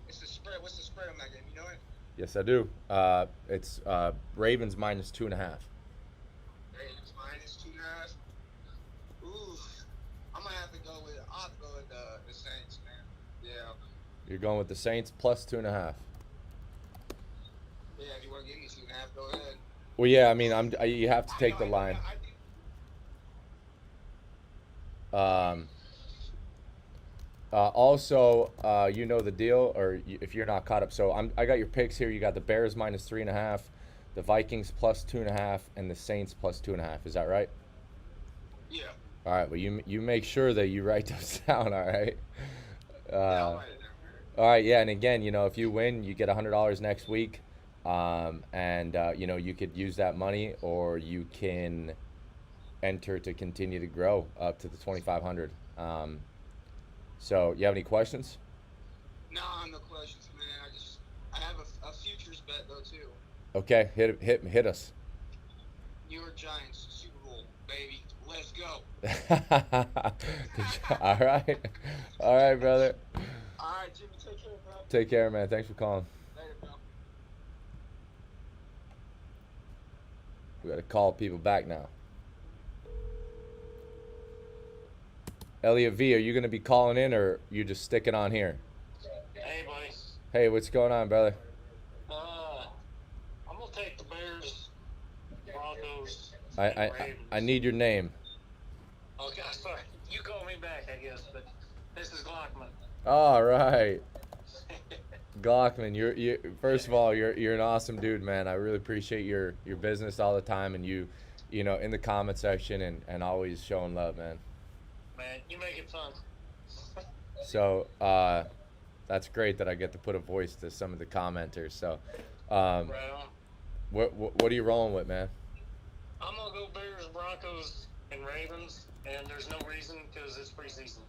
it's the spread. What's the spread on that game? You know it? Yes, I do. It's Ravens -2.5. Ravens -2.5. Ooh, I'm gonna have to go with. I'll have to go with the Saints, man. Yeah. You're going with the Saints +2.5. Yeah, if you want to give me 2.5, go ahead. Well, yeah. I mean, you have to take the I line. Also, you know the deal, or if you're not caught up. So I got your picks here. You got the Bears -3.5, the Vikings +2.5, and the Saints +2.5. Is that right? Yeah. All right. Well, you make sure that you write those down. All right. Yeah, I'll write it down. All right. Yeah. And again, if you win, you get $100 next week. And you could use that money, or you can enter to continue to grow up to the 2,500. So you have any questions? No questions, man. I have a futures bet though too. Okay, hit us. New York Giants Super Bowl, baby. Let's go. All right, brother. All right, Jimmy. Take care, bro. Take care, man. Thanks for calling. Later, bro. We got to call people back now. Elliot V, are you going to be calling in, or you just sticking on here? Hey, buddy. Hey, what's going on, brother? I'm gonna take the Bears, Broncos, I Ravens. need your name. Okay, sorry. You call me back, I guess. But this is Glockman. All right. Glockman, you first of all, you're an awesome dude, man. I really appreciate your business all the time, and you in the comment section and always showing love, man. Man, you make it fun. So that's great that I get to put a voice to some of the commenters. So Right on. what are you rolling with, man? I'm gonna go Bears, Broncos, and Ravens, and there's no reason because it's preseason.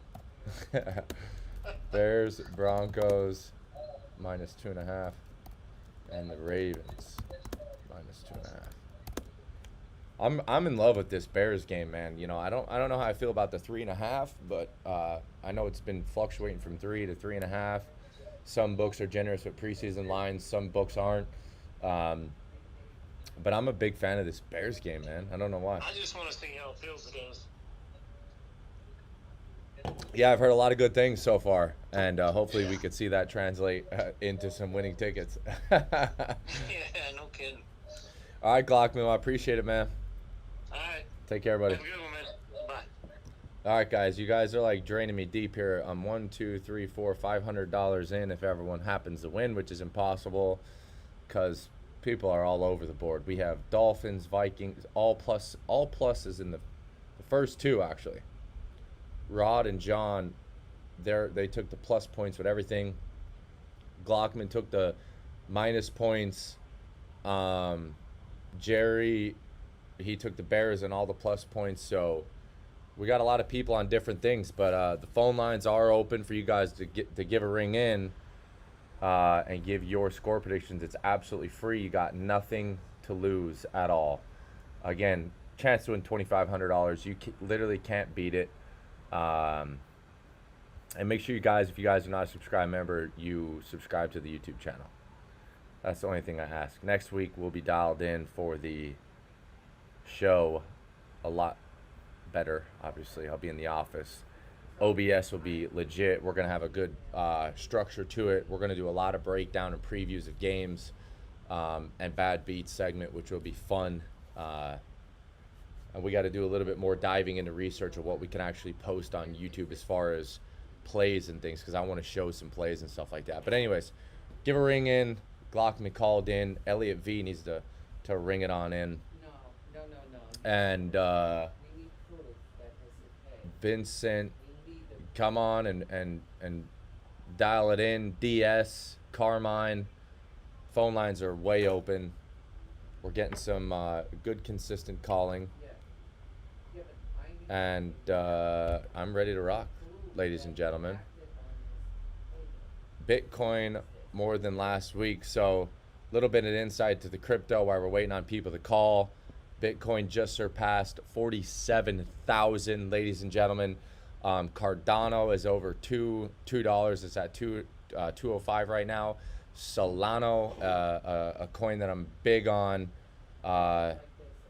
Bears, Broncos, -2.5, and the Ravens. -2.5. I'm in love with this Bears game, man. You know, I don't know how I feel about the 3.5, but I know it's been fluctuating from 3 to 3.5. Some books are generous with preseason lines, some books aren't. But I'm a big fan of this Bears game, man. I don't know why. I just want to see how Fields does. Yeah, I've heard a lot of good things so far, and hopefully we could see that translate into some winning tickets. Yeah, no kidding. All right, Glockman, I appreciate it, man. All right. Take care, buddy. Have a good one, man. Bye. All right, guys, you guys are like draining me deep here. I'm $500 in if everyone happens to win, which is impossible because people are all over the board. We have Dolphins, Vikings, all pluses in the first two actually. Rod and John, they took the plus points with everything. Glockman took the minus points. Jerry, he took the Bears and all the plus points. So we got a lot of people on different things, but the phone lines are open for you guys to give a ring in and give your score predictions. It's absolutely free. You got nothing to lose at all. Again, chance to win $2,500. You literally can't beat it. And make sure you guys, if you guys are not a subscribed member, you subscribe to the YouTube channel. That's the only thing I ask. Next week we'll be dialed in for the show a lot better. Obviously, I'll be in the office. OBS will be legit. We're gonna have a good structure to it. We're gonna do a lot of breakdown and previews of games and bad beats segment, which will be fun. And we got to do a little bit more diving into research of what we can actually post on YouTube as far as plays and things, because I want to show some plays and stuff like that. But anyways, give a ring in. Glockman called in. Elliot V needs to ring it on in. No. And We need proof that this is paid. Vincent, We need the come on and dial it in. DS, Carmine, phone lines are way open. We're getting some good consistent calling. yeah, but I need And I'm ready to rock, ladies and gentlemen. Bitcoin more than last week, so a little bit of insight to the crypto while we're waiting on people to call. Bitcoin just surpassed 47,000, ladies and gentlemen. Cardano is over $2. It's at 205 right now. Solano, a coin that I'm big on,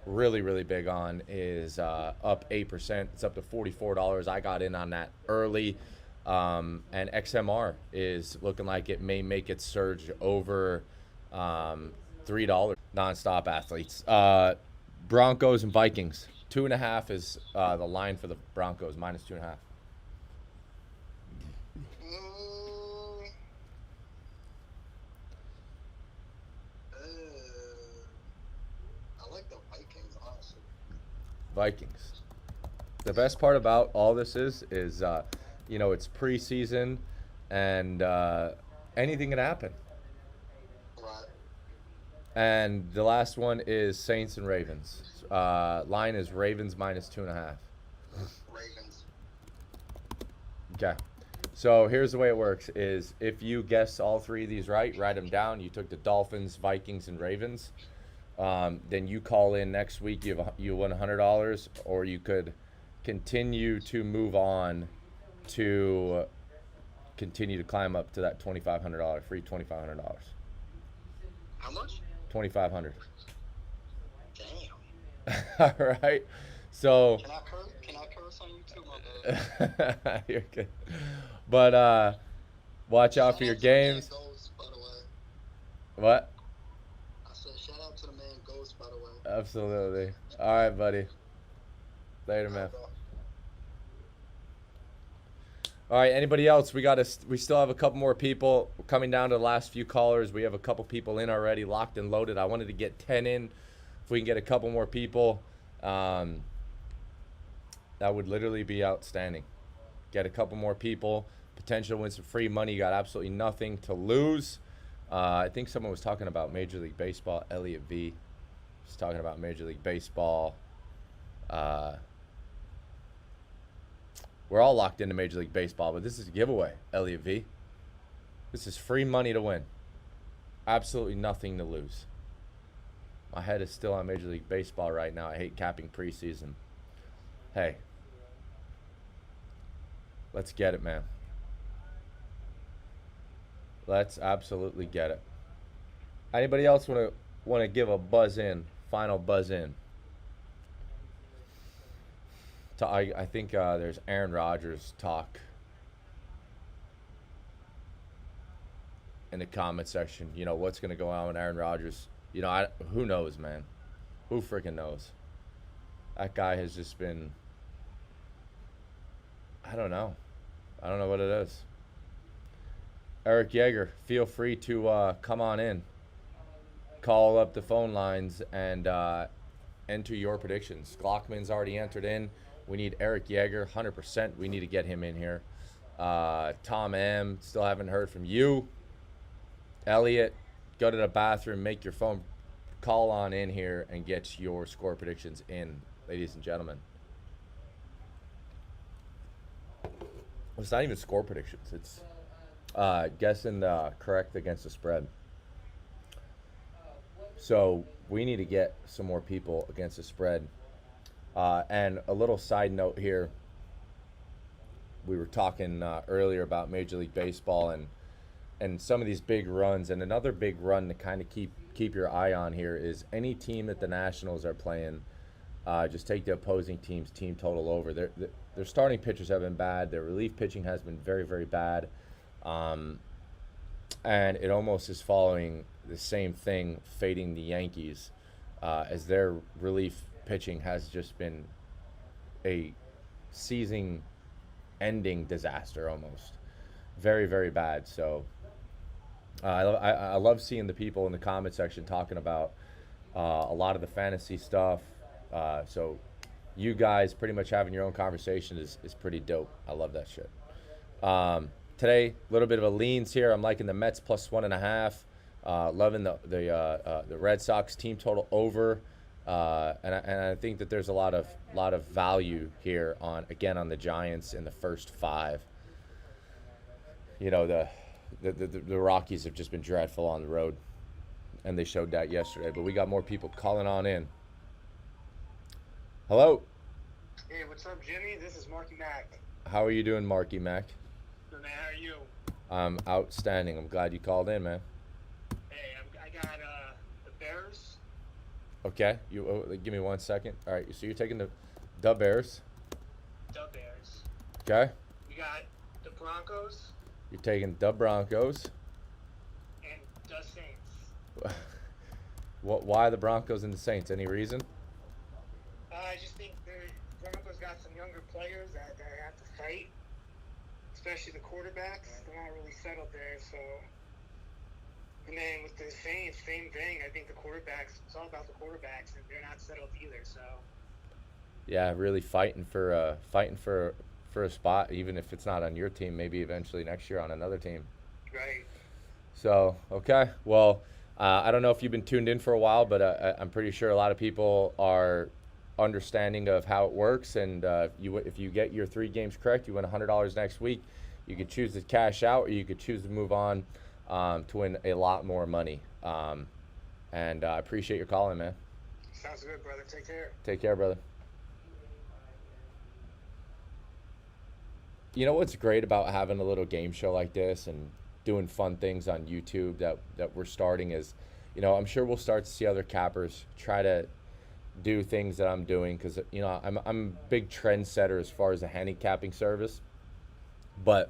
really big on, is up 8%. It's up to $44. I got in on that early. And XMR is looking like it may make its surge over $3. Non-stop athletes. Broncos and Vikings. 2.5 is the line for the Broncos, minus 2.5. I like the Vikings, honestly. Vikings. The best part about all this is it's preseason and anything can happen. Right. And the last one is Saints and Ravens. Line is Ravens minus 2.5. Ravens. Okay. So here's the way it works is if you guess all three of these right, write them down. You took the Dolphins, Vikings, and Ravens. Then you call in next week. You win $100, or you could continue to move on to continue to climb up to that $2,500 free $2,500. How much? $2,500. Damn. All right. So Can I curse on YouTube? My bad. you're good. But watch out for your games. Ghost, by the way. What? I said shout out to the man Ghost, by the way. Absolutely. All right, buddy. Later, man. All right, anybody else? We still have a couple more people. We're coming down to the last few callers. We have a couple people in already, locked and loaded. I wanted to get 10 in. If we can get a couple more people, that would literally be outstanding. Get a couple more people, potential to win some free money. You got absolutely nothing to lose. I think someone was talking about Major League Baseball. Elliot V was talking about Major League Baseball. We're all locked into Major League Baseball, but this is a giveaway, Elliot V. This is free money to win. Absolutely nothing to lose. My head is still on Major League Baseball right now. I hate capping preseason. Hey, let's get it, man. Let's absolutely get it. Anybody else want to give a buzz in? Final buzz in. I think there's Aaron Rodgers talk in the comment section. You know what's gonna go on with Aaron Rodgers. You know, who knows, man? Who freaking knows? That guy has just been. I don't know. I don't know what it is. Eric Yeager, feel free to come on in. Call up the phone lines and enter your predictions. Glockman's already entered in. We need Eric Yeager, 100%. We need to get him in here. Tom M, still haven't heard from you. Elliot, go to the bathroom, make your phone call on in here and get your score predictions in, ladies and gentlemen. It's not even score predictions. It's guessing correct against the spread. So we need to get some more people against the spread. And a little side note here. We were talking earlier about Major League Baseball and some of these big runs. And another big run to kind of keep your eye on here is any team that the Nationals are playing, just take the opposing team's team total over. Their starting pitchers have been bad. Their relief pitching has been very, very bad. And it almost is following the same thing, fading the Yankees, as their relief pitching has just been a season-ending disaster almost. Very, very bad. So I love seeing the people in the comment section talking about a lot of the fantasy stuff. So you guys pretty much having your own conversation is pretty dope. I love that shit. Today, a little bit of a leans here. I'm liking the Mets plus 1.5. Loving the Red Sox team total over. And I think that there's a lot of value here on the Giants in the first 5. You know, the Rockies have just been dreadful on the road, and they showed that yesterday. But we got more people calling on in. Hello. Hey, what's up, Jimmy? This is Marky Mac. How are you doing, Marky Mac? Good, man. How are you? I'm outstanding. I'm glad you called in, man. Hey, I got the Bears. Okay. Give me 1 second. All right. So you're taking the Bears. The Bears. Okay. We got the Broncos You're taking the Broncos. and the Saints. Why the Broncos and the Saints? Any reason? I just think the Broncos got some younger players that have to fight, especially the quarterbacks. They're not really settled there, so. And then with the Saints, same thing. I think the quarterbacks, it's all about the quarterbacks, and they're not settled either, so. Yeah, really fighting for a spot, even if it's not on your team, maybe eventually next year on another team. Right. So, okay. Well, I don't know if you've been tuned in for a while, but I'm pretty sure a lot of people are understanding of how it works. And if you get your 3 games correct, you win $100 next week. You could choose to cash out, or you could choose to move on to win a lot more money. And I appreciate your calling, man. Sounds good, brother. Take care. Take care, brother. You know what's great about having a little game show like this and doing fun things on YouTube that we're starting is, you know, I'm sure we'll start to see other cappers try to do things that I'm doing, because, you know, I'm a big trendsetter as far as a handicapping service, but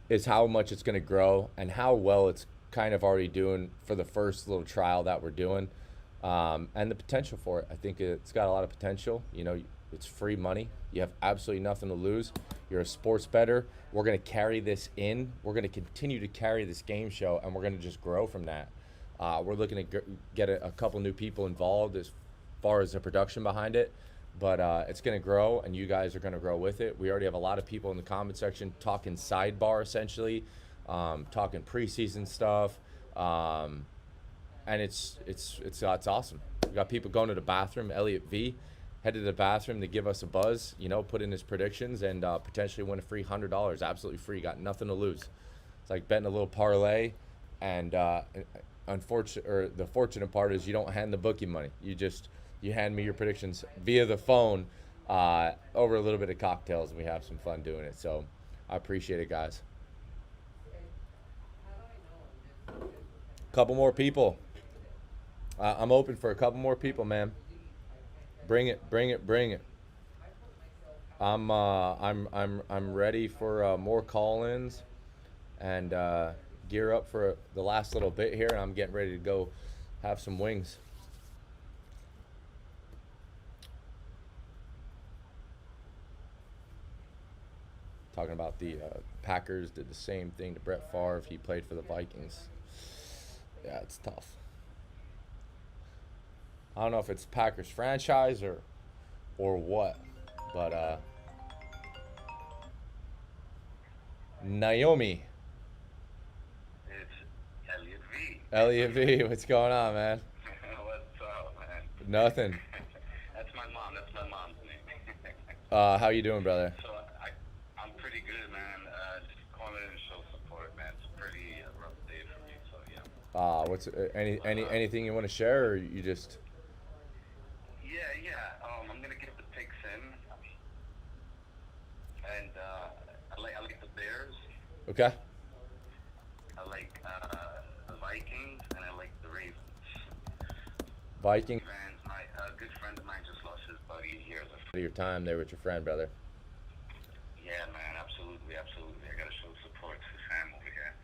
is how much it's going to grow and how well it's kind of already doing for the first little trial that we're doing, and the potential for it. I think it's got a lot of potential. You know, it's free money. You have absolutely nothing to lose. You're a sports bettor. We're going to carry this in. We're going to continue to carry this game show, and we're going to just grow from that. We're looking to get a couple new people involved as far as the production behind it, but it's going to grow, and you guys are going to grow with it. We already have a lot of people in the comment section talking sidebar, essentially, talking preseason stuff, and it's awesome. We got people going to the bathroom. Elliot V headed to the bathroom to give us a buzz, you know, put in his predictions, and potentially win a free $100. Absolutely free. Got nothing to lose. It's like betting a little parlay, and the fortunate part is you don't hand the bookie money. You hand me your predictions via the phone over a little bit of cocktails, and we have some fun doing it. So I appreciate it, guys. Couple more people. I'm open for a couple more people, man. Bring it, bring it, bring it. I'm ready for more call-ins and gear up for the last little bit here, and I'm getting ready to go have some wings. Talking about the Packers did the same thing to Brett Favre. He played for the Vikings. Yeah, it's tough. I don't know if it's Packers franchise or what, but Naomi. It's Elliot V. Elliot V, what's going on, man? What's up, man? Nothing. That's my mom. That's my mom's name. How you doing, brother? So I'm pretty good, man. Just calling and show support, man. It's a pretty rough day for me, so yeah. What's anything you want to share, or you just? Yeah. I'm gonna get the picks in, and I like the Bears. Okay. I like the Vikings, and I like the Ravens. Viking. A good friend of mine just lost his buddy here. Your time there with your friend, brother. Yeah, man, absolutely. I gotta show support to Sam over here.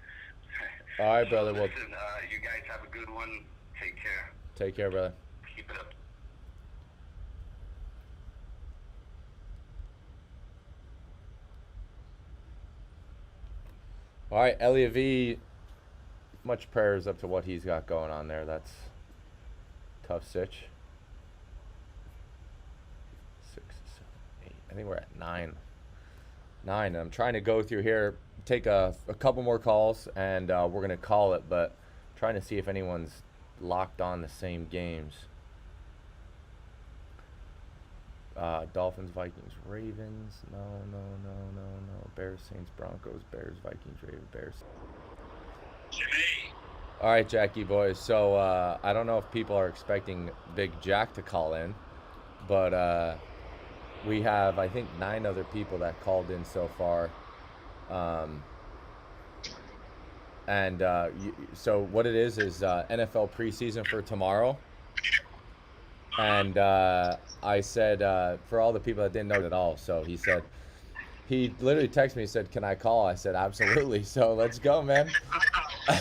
All right, brother. Well, Listen, you guys have a good one. Take care. take care, brother. Keep it up. All right, Elliot V. Much prayers up to what he's got going on there. That's tough sitch. 6, 7, 8. I think we're at 9. And I'm trying to go through here, take a couple more calls, and we're gonna call it. But trying to see if anyone's locked on the same games. Dolphins, Vikings, Ravens. No. Bears, Saints, Broncos, Bears, Vikings, Ravens, Bears. Jimmy. All right, Jackie boys. So I don't know if people are expecting Big Jack to call in, but we have, I think, 9 other people that called in so far. So what it is NFL preseason for tomorrow. And I said, for all the people that didn't know it at all, so he literally texted me, he said, can I call? I said, absolutely. So let's go, man. I'm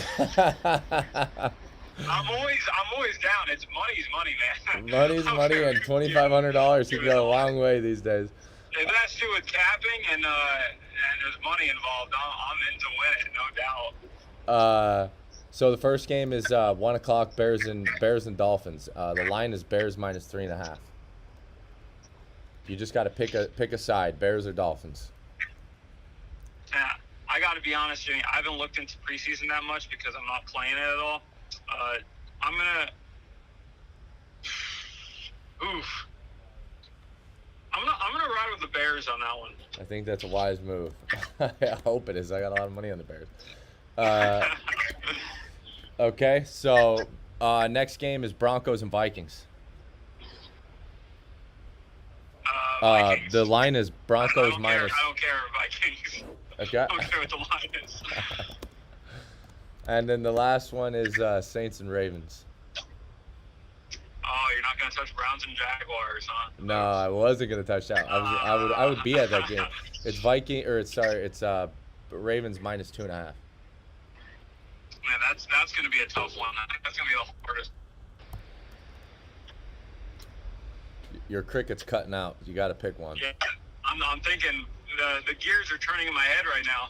always down. Money's money, man. Money's money, and $2,500 can go a long way these days. If it has to do with tapping and there's money involved, I'm into win it, no doubt. So the first game is 1 o'clock. Bears and Dolphins. The line is Bears minus 3.5. You just got to pick a side, Bears or Dolphins. Yeah, I got to be honest, Jimmy. I haven't looked into preseason that much because I'm not playing it at all. I'm gonna ride with the Bears on that one. I think that's a wise move. I hope it is. I got a lot of money on the Bears. Okay, so next game is Broncos and Vikings. Vikings. The line is Broncos minus. I don't care, Vikings. Okay. I don't care what the line is. And then the last one is Saints and Ravens. Oh, you're not gonna touch Browns and Jaguars, huh? No, I wasn't gonna touch that. I would be at that game. It's it's Ravens minus 2.5. Man, that's gonna be a tough one. I think that's gonna be the hardest. Your cricket's cutting out. You got to pick one. Yeah, I'm thinking the gears are turning in my head right now.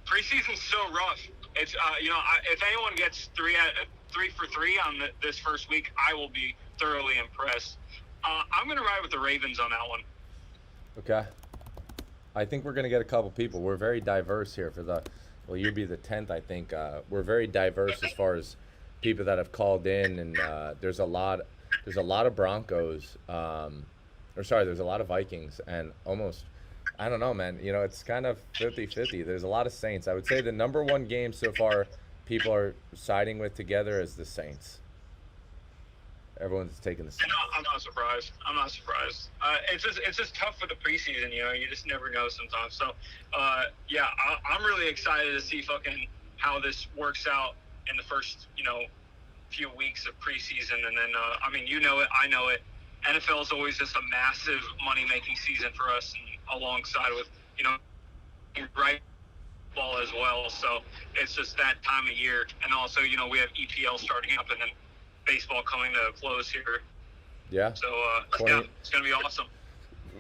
Preseason's so rough. It's if anyone gets 3 for 3 on this first week, I will be thoroughly impressed. I'm gonna ride with the Ravens on that one. Okay. I think we're gonna get a couple people. We're very diverse here you'll be the 10th, I think. We're very diverse as far as people that have called in, and there's a lot of Broncos. There's a lot of Vikings, and almost I don't know, man. You know, it's kind of 50-50. There's a lot of Saints. I would say the number one game so far people are siding with together is the Saints. Everyone's taking the Saints. I'm not surprised. I'm not surprised. It's just tough for the preseason. You know, you just never know sometimes. So, yeah, I'm really excited to see fucking how this works out in the first few weeks of preseason, and then I mean, you know it, I know it. NFL is always just a massive money making season for us, and alongside with right ball as well. So it's just that time of year, and also we have EPL starting up, and then baseball coming to a close here. Yeah. So 20, yeah, it's gonna be awesome.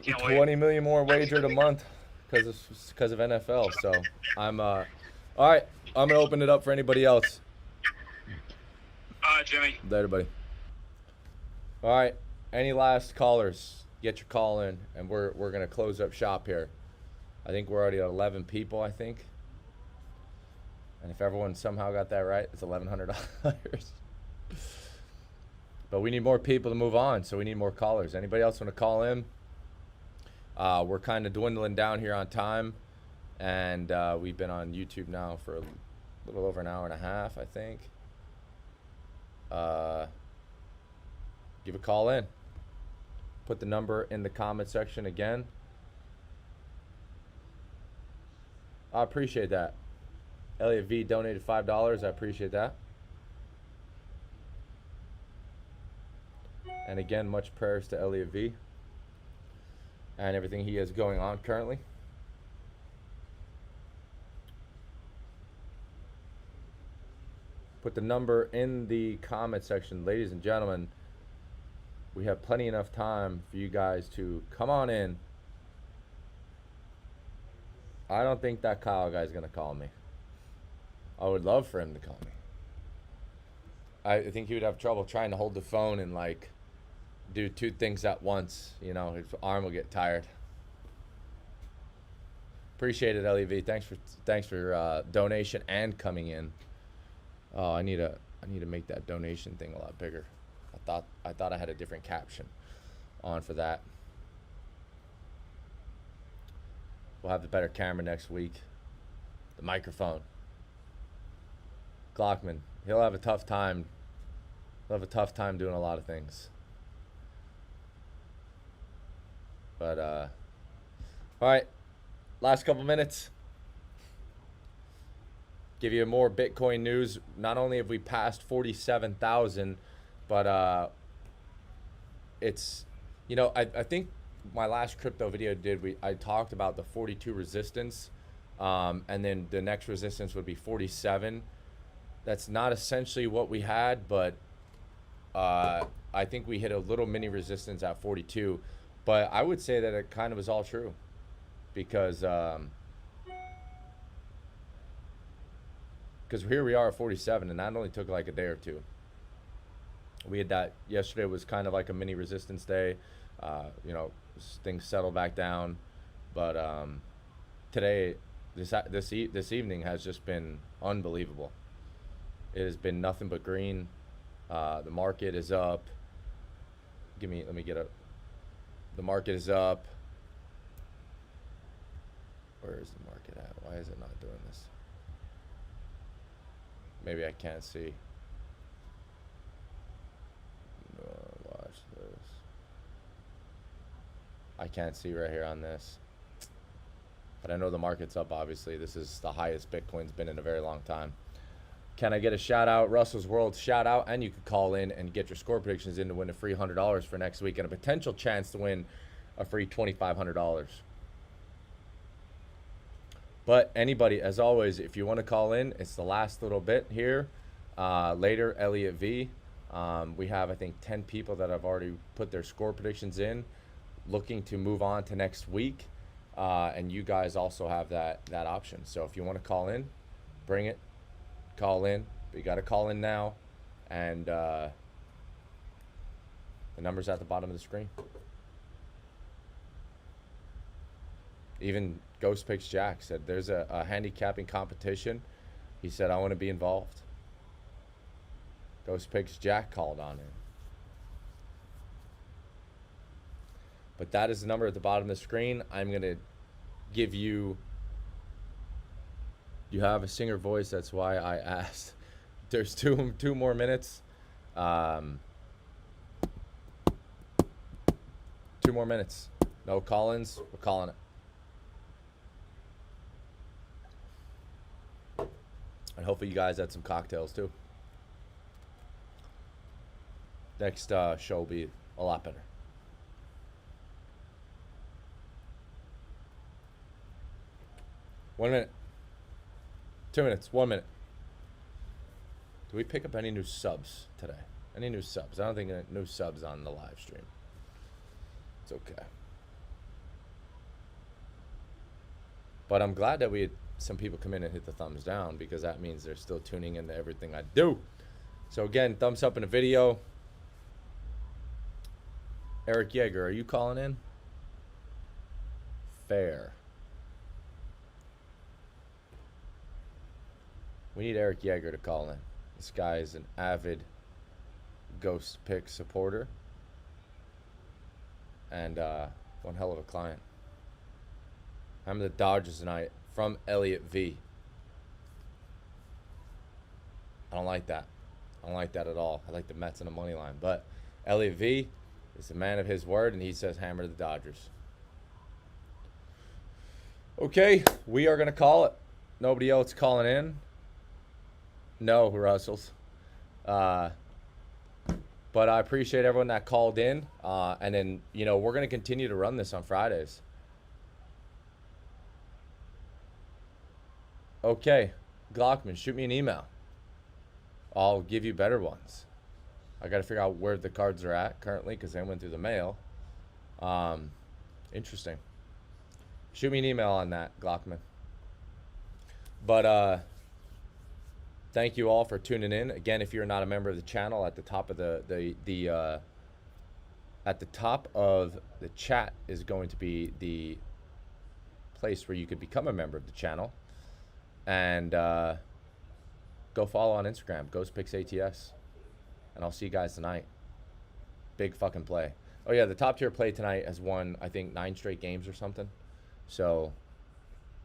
Can't wait. 20 million more wagered a month because of NFL. So I'm all right. I'm gonna open it up for anybody else. Jimmy. Later, buddy. All right. Any last callers? Get your call in, and we're gonna close up shop here. I think we're already at 11 people. I think. And if everyone somehow got that right, it's $1,100. But we need more people to move on, so we need more callers. Anybody else want to call in? We're kind of dwindling down here on time, and we've been on YouTube now for a little over an hour and a half, I think. Give a call in. Put the number in the comment section again. I appreciate that. Elliot V donated $5. I appreciate that. And again, much prayers to Elliot V and everything he has going on currently. Put the number in the comment section. Ladies and gentlemen, we have plenty enough time for you guys to come on in. I don't think that Kyle guy's going to call me. I would love for him to call me. I think he would have trouble trying to hold the phone and like do two things at once. You know, his arm will get tired. Appreciate it, LEV. Thanks for donation and coming in. Oh, I need to make that donation thing a lot bigger. I thought I had a different caption on for that. We'll have the better camera next week. The microphone. Glockman, he'll have a tough time. He'll have a tough time doing a lot of things. But all right, last couple minutes. Give you more Bitcoin news. Not only have we passed 47,000, but it's, I think my last crypto video I talked about the 42 resistance, and then the next resistance would be 47. That's not essentially what we had, but I think we hit a little mini resistance at 42. But I would say that it kind of was all true, because here we are at 47, and that only took like a day or two. We had that yesterday was kind of like a mini resistance day. Things settle back down, but today, this evening has just been unbelievable. It has been nothing but green. The market is up. Let me get up. The market is up. Where is the market at? Why is it not doing this? Maybe I can't see. Watch this. I can't see right here on this. But I know the market's up, obviously. This is the highest Bitcoin's been in a very long time. Can I get a shout out? Russell's World shout out, and you could call in and get your score predictions in to win a free $100 for next week and a potential chance to win a free $2,500. But anybody, as always, if you want to call in, it's the last little bit here. Later, Elliot V. We have, I think, 10 people that have already put their score predictions in, looking to move on to next week. And you guys also have that option. So if you want to call in, bring it. Call in, but you got to call in now, and the number's at the bottom of the screen. Even Ghost Picks Jack said there's a handicapping competition. He said, I want to be involved. Ghost Picks Jack called on in. But that is the number at the bottom of the screen. I'm going to give you. You have a singer voice. That's why I asked. There's two more minutes. 2 more minutes. No call-ins. We're calling it. And hopefully you guys had some cocktails too. Next show will be a lot better. One minute. 2 minutes. 1 minute. Do we pick up any new subs today? Any new subs? I don't think any new subs on the live stream. It's okay. But I'm glad that we had some people come in and hit the thumbs down, because that means they're still tuning into everything I do. So again, thumbs up in the video. Eric Yeager, are you calling in? Fair. We need Eric Yeager to call in. This guy is an avid Ghost Pick supporter. And one hell of a client. I'm the Dodgers tonight from Elliott V. I don't like that. I don't like that at all. I like the Mets and the money line. But Elliott V is a man of his word, and he says hammer the Dodgers. Okay, we are going to call it. Nobody else calling in. No, Russells. But I appreciate everyone that called in. And then, you know, we're going to continue to run this on Fridays. Okay, Glockman, shoot me an email. I'll give you better ones. I got to figure out where the cards are at currently, because they went through the mail. Interesting. Shoot me an email on that, Glockman. But thank you all for tuning in. Again, if you're not a member of the channel, at the top of at the top of the chat is going to be the place where you could become a member of the channel. And go follow on Instagram, GhostPicksATS. And I'll see you guys tonight. Big fucking play. Oh yeah, the top tier play tonight has won, I think, 9 straight games or something. So